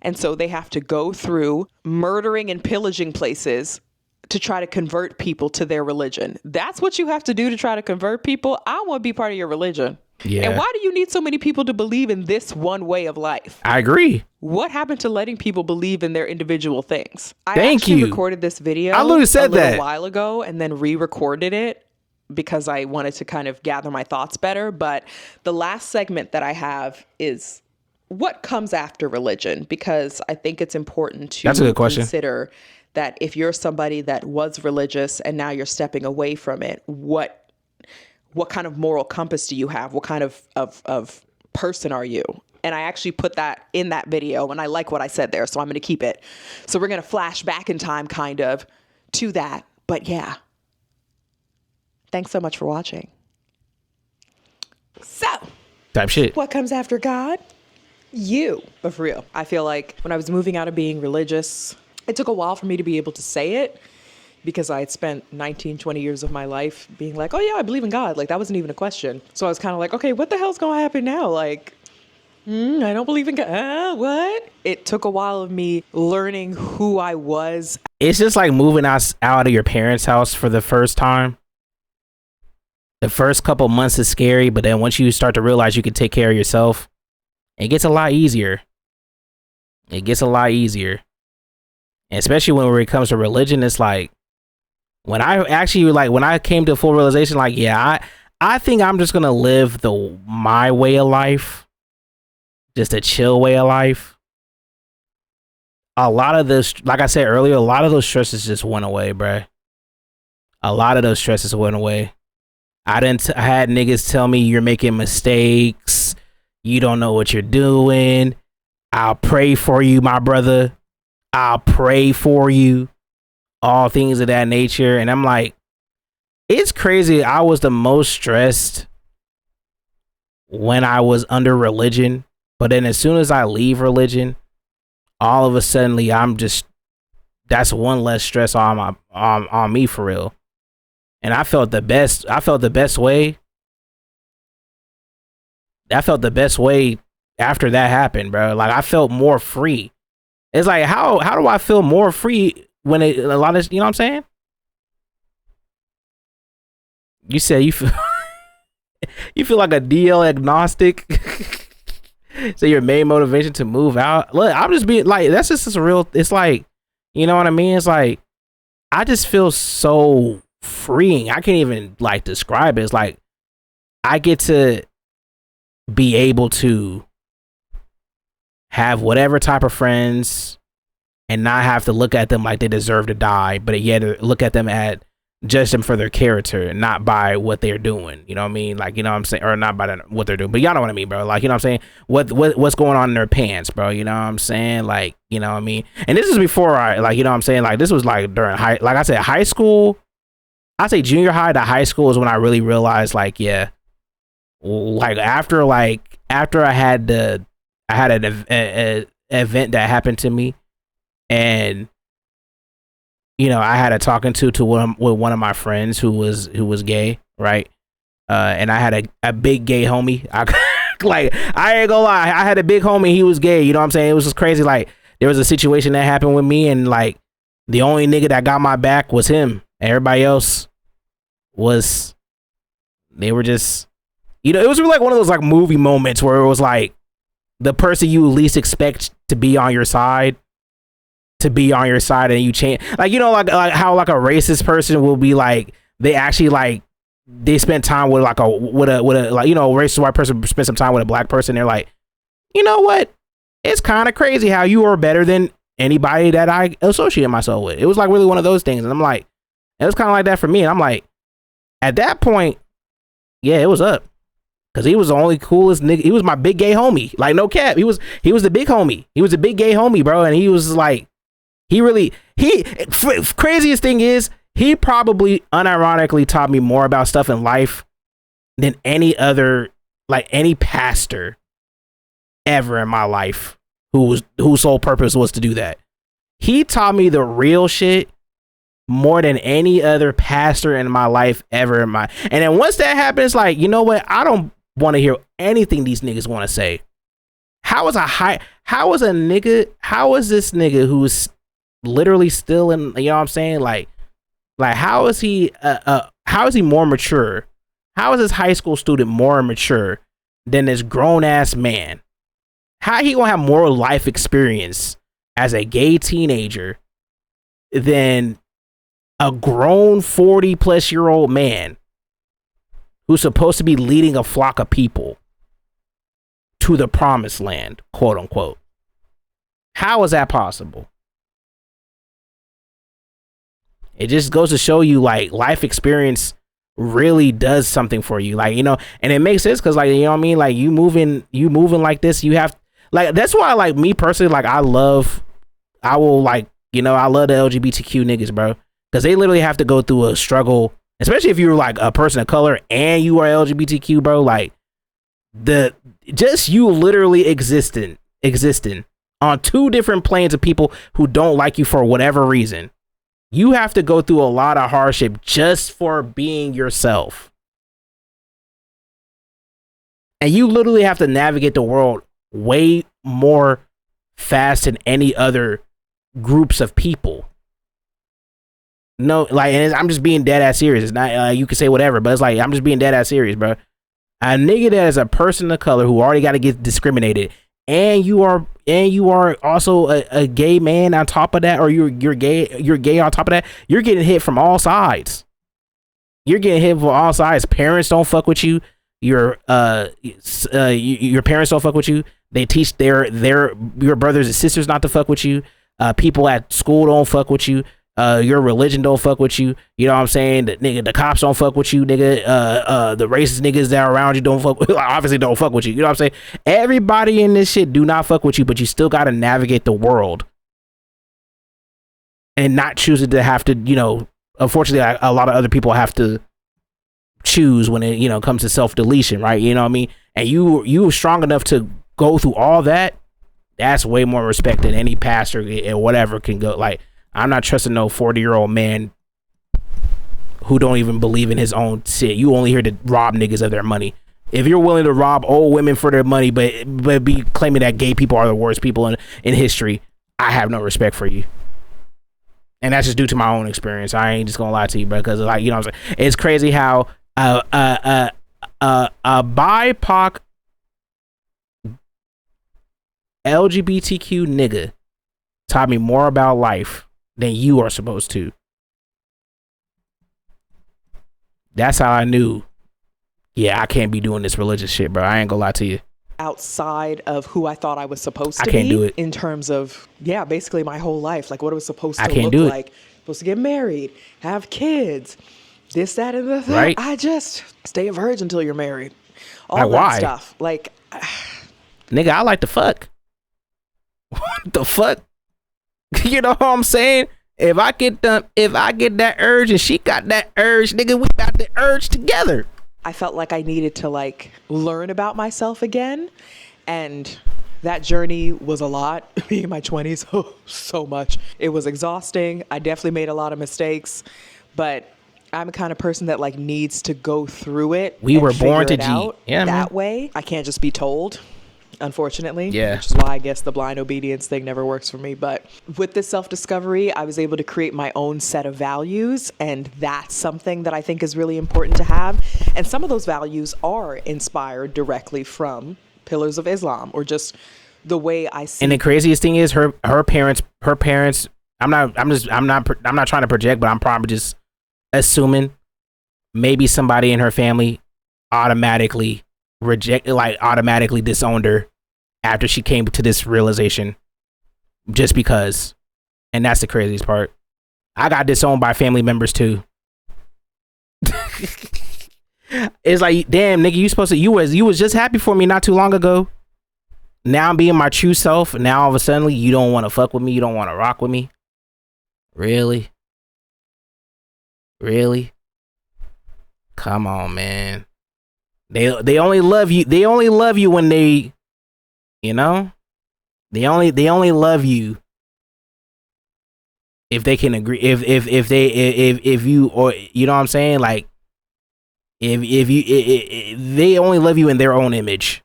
And so they have to go through murdering and pillaging places to try to convert people to their religion. That's what you have to do to try to convert people. I want to be part of your religion. Yeah. And why do you need so many people to believe in this one way of life? I agree. What happened to letting people believe in their individual things? Thank you. I recorded this video I literally said a little that while ago and then re-recorded it because I wanted to kind of gather my thoughts better. But the last segment that I have is what comes after religion, because I think it's important to That's a good question. Consider that if you're somebody that was religious and now you're stepping away from it, what kind of moral compass do you have? What kind of person are you? And I actually put that in that video, and I like what I said there, so I'm going to keep it. So we're going to flash back in time kind of to that. But yeah, thanks so much for watching. So, type shit. What comes after God? You. But for real, I feel like when I was moving out of being religious, it took a while for me to be able to say it because I had spent 19, 20 years of my life being like, oh yeah, I believe in God. Like that wasn't even a question. So I was kind of like, okay, what the hell's going to happen now? Like, I don't believe in God. What? It took a while of me learning who I was. It's just like moving out of your parents' house for the first time. The first couple months is scary, but then once you start to realize you can take care of yourself, it gets a lot easier. It gets a lot easier. And especially when it comes to religion, it's like, when I came to full realization, like, yeah, I think I'm just going to live my way of life. Just a chill way of life. A lot of this, like I said earlier, a lot of those stresses just went away, bruh. A lot of those stresses went away. I had niggas tell me you're making mistakes. You don't know what you're doing. I'll pray for you, my brother. I'll pray for you. All things of that nature. And I'm like, it's crazy. I was the most stressed when I was under religion. But then as soon as I leave religion, all of a sudden that's one less stress on me for real. And I felt the best way. I felt the best way after that happened, bro. Like I felt more free. It's like, how do I feel more free when a lot of, you know what I'm saying? You said you feel you feel like a DL agnostic. So your main motivation to move out. Look, I'm just being like, that's just a real, it's like, you know what I mean? It's like, I just feel so freeing. I can't even like describe it. It's like, I get to be able to have whatever type of friends and not have to look at them like they deserve to die, but yet look at them judge them for their character and not by what they're doing. You know what I mean? Like, you know what I'm saying? Or not by what they're doing, but y'all know what I mean, bro. Like, you know what I'm saying? What's going on in their pants, bro? You know what I'm saying? Like, you know what I mean? And this is before you know what I'm saying? Like, this was like during high school. I say junior high to high school is when I really realized, like, yeah, like after I had an event that happened to me, and you know, I had a talking with one of my friends who was gay, right? And I had a big gay homie. I ain't gonna lie, I had a big homie. He was gay. You know what I'm saying? It was just crazy. Like there was a situation that happened with me, and like the only nigga that got my back was him. Everybody else they were just, you know, it was like one of those like movie moments where it was like the person you least expect to be on your side, and you change. Like, you know, like how like a racist person will be like, they actually like, they spend time with like a like, you know, a racist white person spend some time with a black person. They're like, you know what? It's kind of crazy how you are better than anybody that I associate myself with. It was like really one of those things. And I'm like, it was kind of like that for me. And I'm like, at that point, yeah, it was up. Cause he was the only coolest nigga. He was my big gay homie. Like, no cap. He was the big homie. He was the big gay homie, bro. And he was like, craziest thing is, he probably unironically taught me more about stuff in life than any other, like any pastor ever in my life whose sole purpose was to do that. He taught me the real shit more than any other pastor in my life ever and then once that happens, like, you know what? I don't want to hear anything these niggas want to say. How is this nigga who's literally still in, you know what I'm saying? Like how is he more mature? How is this high school student more mature than this grown ass man? How he gonna have more life experience as a gay teenager than a grown 40-plus-year-old man who's supposed to be leading a flock of people to the promised land, quote unquote? How is that possible? It just goes to show you, like, life experience really does something for you, like, you know. And it makes sense because, like, you know what I mean, like, you moving like this, you have, like, that's why, like, me personally, like, I love the LGBTQ niggas, bro, because they literally have to go through a struggle, especially if you're like a person of color and you are LGBTQ, bro. Like, you literally existing on two different planes of people who don't like you for whatever reason. You have to go through a lot of hardship just for being yourself. And you literally have to navigate the world way more fast than any other groups of people. No, like, and I'm just being dead ass serious. It's not, you can say whatever, but it's like, I'm just being dead ass serious, bro. A nigga that is a person of color who already got to get discriminated, and you are also a gay man on top of that, or you're gay on top of that, you're getting hit from all sides. Parents don't fuck with you. Your parents don't fuck with you. They teach your brothers and sisters not to fuck with you. People at school don't fuck with you. Your religion don't fuck with you. You know what I'm saying? The cops don't fuck with you, nigga. The racist niggas that are around you obviously don't fuck with you. You know what I'm saying? Everybody in this shit do not fuck with you, but you still got to navigate the world and not choosing to have to, you know, unfortunately, a lot of other people have to choose when it, you know, comes to self-deletion, right? You know what I mean? And you were strong enough to go through all that. That's way more respect than any pastor or whatever can go. Like, I'm not trusting no 40-year-old man who don't even believe in his own shit. You only here to rob niggas of their money. If you're willing to rob old women for their money, but be claiming that gay people are the worst people in history, I have no respect for you. And that's just due to my own experience. I ain't just gonna lie to you, bro, because, like, you know what I'm saying? It's crazy how a BIPOC LGBTQ nigga taught me more about life than you are supposed to. That's how I knew, yeah, I can't be doing this religious shit, bro. I ain't gonna lie to you. Outside of who I thought I was supposed to I can't be, do it. In terms of, yeah, basically my whole life, like what it was supposed to I can't look do it. like. Supposed to get married, have kids, this, that, and the thing. Right? I just stay a virgin until you're married. All like, that why? stuff. Like, nigga, I like to fuck. What the fuck? You know what I'm saying? If I get that urge and she got that urge, nigga, we got the urge together. I felt like I needed to, like, learn about myself again, and that journey was a lot. Being in my 20s, so much. It was exhausting. I definitely made a lot of mistakes, but I'm the kind of person that, like, needs to go through it. We were born to G. Yeah, that man. way. I can't just be told, unfortunately. Yeah. Which is why I guess the blind obedience thing never works for me. But with this self-discovery, I was able to create my own set of values, and that's something that I think is really important to have. And some of those values are inspired directly from pillars of Islam, or just the way I see. And the craziest thing is her parents. I'm not trying to project, but I'm probably just assuming maybe somebody in her family automatically disowned her after she came to this realization, just because. And that's the craziest part. I got disowned by family members too. It's like, damn, nigga, you was just happy for me not too long ago. Now I'm being my true self. Now all of a sudden you don't want to fuck with me. You don't want to rock with me. Really? Come on, man. They only love you. They only love you when they, you know, they only love you if they can agree. If you, or you know what I'm saying, like. If they only love you in their own image.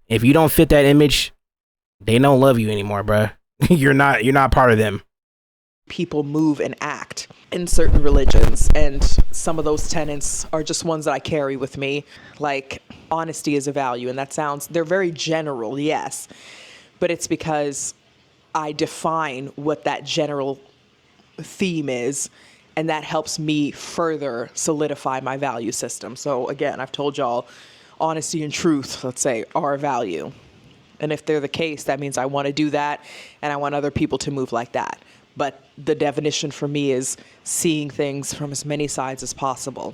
If you don't fit that image, they don't love you anymore, bruh. You're not part of them. People move and act in certain religions, and some of those tenets are just ones that I carry with me. Like, honesty is a value, and they're very general, yes, but it's because I define what that general theme is, and that helps me further solidify my value system. So again, I've told y'all, honesty and truth, let's say, are a value. And if they're the case, that means I want to do that, and I want other people to move like that. But the definition for me is seeing things from as many sides as possible,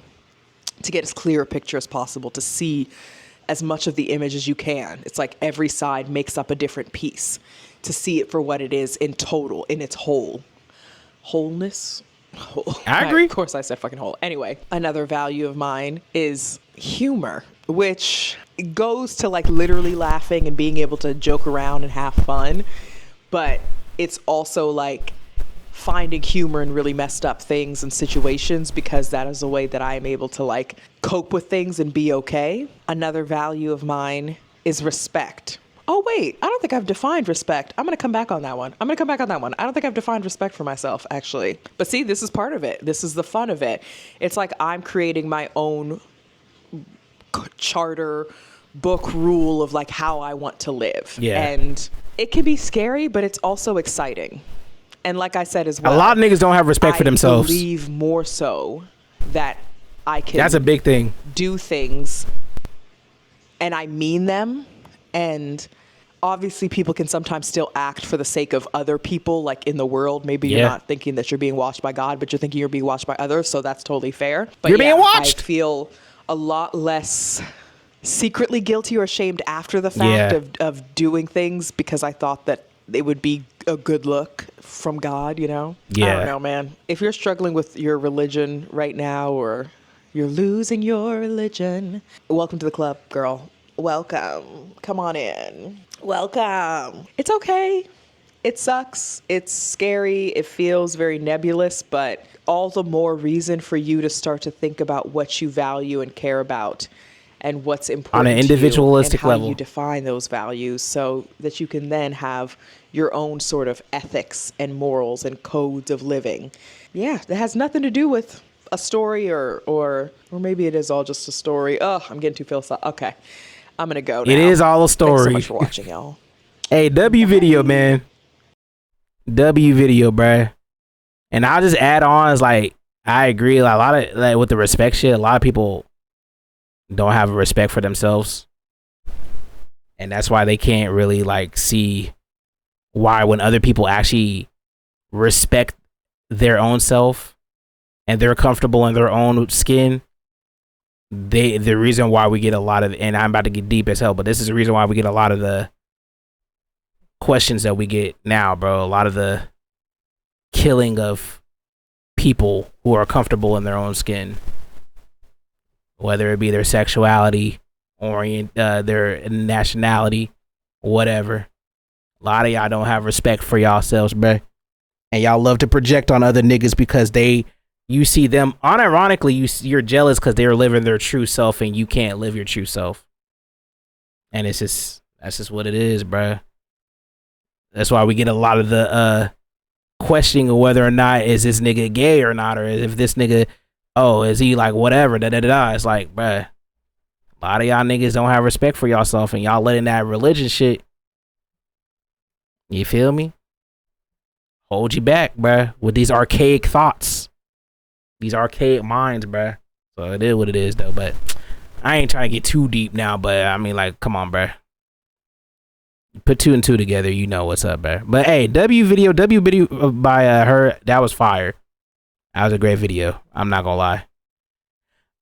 to get as clear a picture as possible, to see as much of the image as you can. It's like every side makes up a different piece, to see it for what it is in total, in its wholeness. I agree. Of course I said fucking whole. Anyway, another value of mine is humor, which goes to like literally laughing and being able to joke around and have fun. But it's also like finding humor in really messed up things and situations, because that is a way that I am able to like cope with things and be okay. Another value of mine is respect. Oh, wait, I don't think I've defined respect. I'm going to come back on that one. I don't think I've defined respect for myself, actually. But see, this is part of it. This is the fun of it. It's like I'm creating my own charter, book, rule of like how I want to live. Yeah. And it can be scary, but it's also exciting. And like I said as well, a lot of niggas don't have respect for themselves. I believe more so that I can. That's a big thing. Do things, and I mean them, and obviously people can sometimes still act for the sake of other people, like in the world. Maybe you're not thinking that you're being watched by God, but you're thinking you're being watched by others, so that's totally fair. But you're being watched. I feel a lot less secretly guilty or ashamed after the fact of doing things, because I thought that it would be a good look from God, you know? Yeah. I don't know, man. If you're struggling with your religion right now, or you're losing your religion, welcome to the club, girl. Welcome. Come on in. Welcome. It's okay. It sucks. It's scary. It feels very nebulous, but all the more reason for you to start to think about what you value and care about, and what's important on an individualistic to you, and how level. You define those values so that you can then have your own sort of ethics and morals and codes of living. Yeah, that has nothing to do with a story or maybe it is all just a story. Oh, I'm getting too philosophical. Okay. I'm going to go now. It is all a story. Thanks so much for watching, y'all. Hey, W video, man. W video, bruh. And I'll just add on, is like, I agree. Like, a lot of, like, with the respect shit, a lot of people don't have respect for themselves. And that's why they can't really, like, see why when other people actually respect their own self and they're comfortable in their own skin, the reason why we get a lot of, and I'm about to get deep as hell, but this is the reason why we get a lot of the questions that we get now, bro. A lot of the killing of people who are comfortable in their own skin, whether it be their sexuality, their nationality, whatever. A lot of y'all don't have respect for yourselves, bro. And y'all love to project on other niggas because you see them, unironically, you're jealous because they're living their true self and you can't live your true self. And that's just what it is, bruh. That's why we get a lot of the questioning of whether or not is this nigga gay or not, or if this nigga, is he like whatever, da da da da. It's like, bruh, A lot of y'all niggas don't have respect for yourself, and y'all letting that religion shit, you feel me, hold you back, bruh, with these archaic thoughts, these archaic minds, bruh. So it is what it is, though. But I ain't trying to get too deep now, but I mean, like, come on, bruh. Put 2 and 2 together, you know what's up, bruh. But hey, W video by her, that was fire. That was a great video. I'm not gonna lie.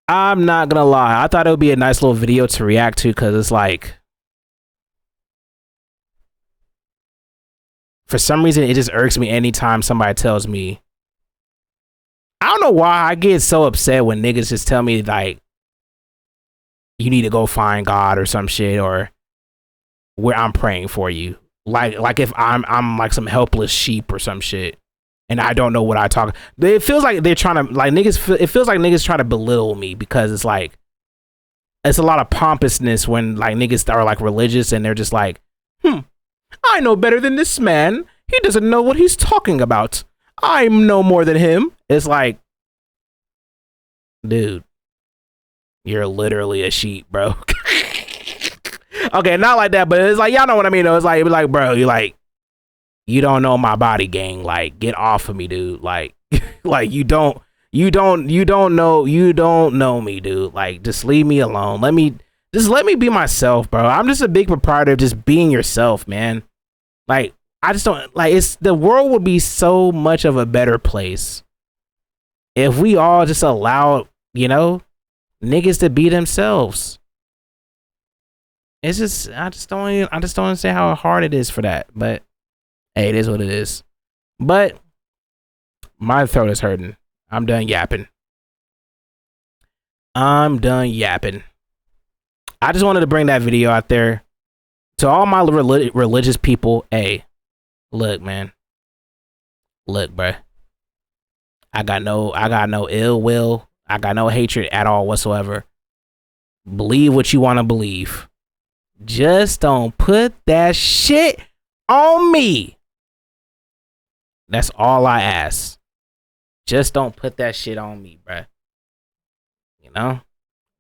I thought it would be a nice little video to react to, because it's like, for some reason, it just irks me anytime somebody tells me. I don't know why I get so upset when niggas just tell me, like, you need to go find God or some shit, or where I'm praying for you. Like if I'm like some helpless sheep or some shit, and I don't know what I talk. It feels like they're trying to, like, it feels like niggas try to belittle me, because it's like, it's a lot of pompousness when like niggas are like religious and they're just like, I know better than this man. He doesn't know what he's talking about. I'm no more than him. It's like, dude, you're literally a sheep, bro. Okay, not like that, but it's like, y'all know what I mean, though. It's like, bro, you're like, you don't know my body, gang. Like, get off of me, dude. Like, like you don't know me, dude. Like, just leave me alone. Let me be myself, bro. I'm just a big proprietor of just being yourself, man. Like, I just don't, like, the world would be so much of a better place if we all just allowed, you know, niggas to be themselves. It's just, I just don't understand how hard it is for that. But hey, it is what it is. But my throat is hurting. I'm done yapping. I just wanted to bring that video out there to all my religious people. Hey, look, man. Look, bruh. I got no ill will. I got no hatred at all whatsoever. Believe what you want to believe. Just don't put that shit on me. That's all I ask. Just don't put that shit on me, bruh. You know?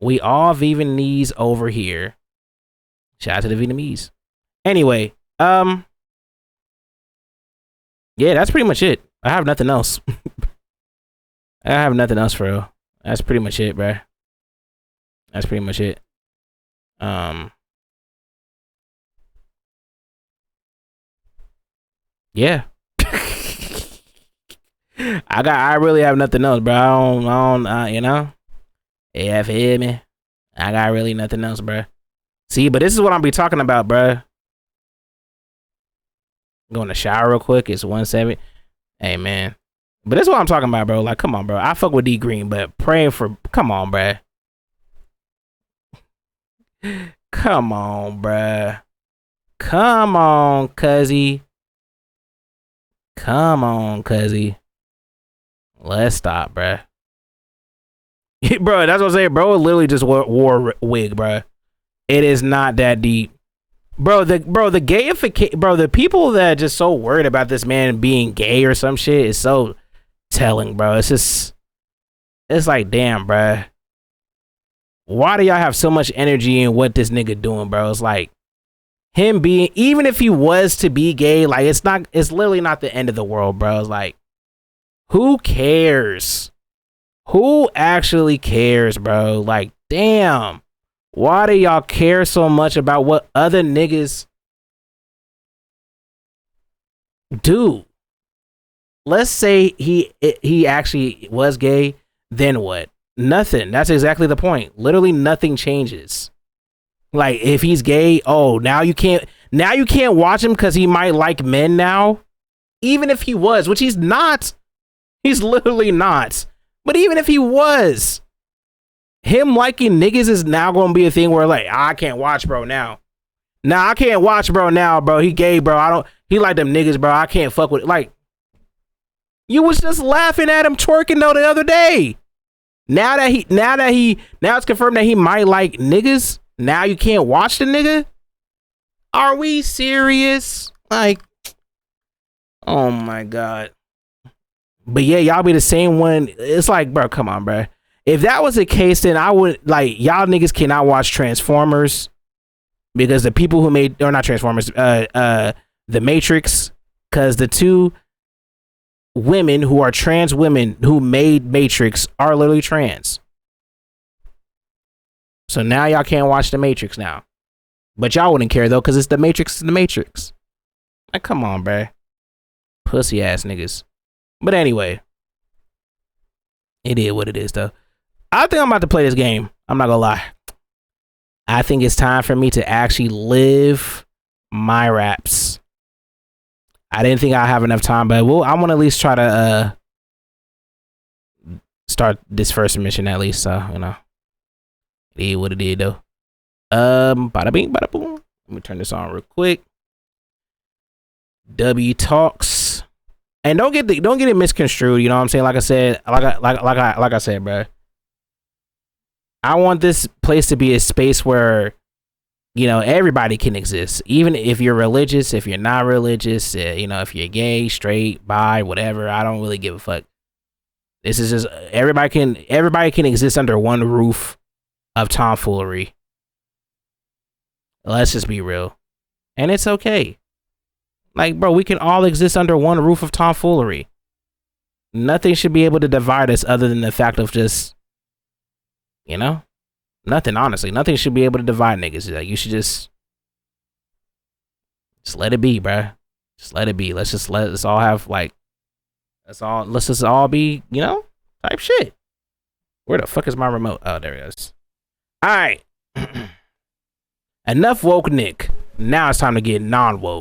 We all Vietnamese over here. Shout out to the Vietnamese. Anyway, yeah, that's pretty much it. I have nothing else. I have nothing else for real. That's pretty much it, bruh. That's pretty much it. Yeah. I really have nothing else, bro. I don't, you know? Yeah, feel me? I got really nothing else, bro. See, but this is what I'll be talking about, bro. Going to shower real quick. It's 1:07. Hey, man. But this is what I'm talking about, bro. Like, come on, bro. I fuck with D Green, but praying for, come on, bro. Come on, bro. Come on, cuzzy. Come on, cuzzy. Let's stop, bro. Bro, that's what I'm saying. Bro literally just wore a wig, bro. It is not that deep. Bro, the gayification, bro, the people that are just so worried about this man being gay or some shit is so telling, bro. It's just, it's like, damn, bro. Why do y'all have so much energy in what this nigga doing, bro? It's like, him being, even if he was to be gay, like, it's literally not the end of the world, bro. It's like, who cares? Who actually cares, bro? Like, damn. Why do y'all care so much about what other niggas do? Let's say he actually was gay, then what? Nothing. That's exactly the point. Literally nothing changes. Like, if he's gay, oh, now you can't watch him because he might like men now. Even if he was, which he's not. He's literally not. But even if he was, him liking niggas is now going to be a thing where, like, I can't watch bro now. Nah, I can't watch bro now, bro. He gay, bro. He like them niggas, bro. I can't fuck with it. Like, you was just laughing at him twerking though the other day. Now it's confirmed that he might like niggas. Now you can't watch the nigga? Are we serious? Like, oh my God. But yeah, y'all be the same one. It's like, bro, come on, bro. If that was the case, then I would like y'all niggas cannot watch Transformers because the people who made or not Transformers, The Matrix, because the two women who are trans women who made Matrix are literally trans. So now y'all can't watch The Matrix now. But y'all wouldn't care though, because it's The Matrix, it's The Matrix. Like, come on, bruh. Pussy ass niggas. But anyway. It is what it is though. I think I'm about to play this game. I'm not gonna lie. I think it's time for me to actually live my raps. I didn't think I'd have enough time, but I want to at least try to start this first mission at least. So, you know. It is what it is though. Bada bing, bada boom. Let me turn this on real quick. W talks, and don't get it misconstrued. You know what I'm saying? Like I said, like I said, bro. I want this place to be a space where, you know, everybody can exist, even if you're religious, if you're not religious, you know, if you're gay, straight, bi, whatever. I don't really give a fuck. This is just everybody can exist under one roof of tomfoolery. Let's just be real. And it's okay. Like, bro, we can all exist under one roof of tomfoolery. Nothing should be able to divide us other than the fact of just, you know, nothing, honestly. Nothing should be able to divide niggas. Like, you should just let it be, bro. Just let it be. Let's all have, like, let's just all be, you know, type shit. Where the fuck is my remote? Oh, there it is. All right. Enough woke Nick. Now it's time to get non-woke.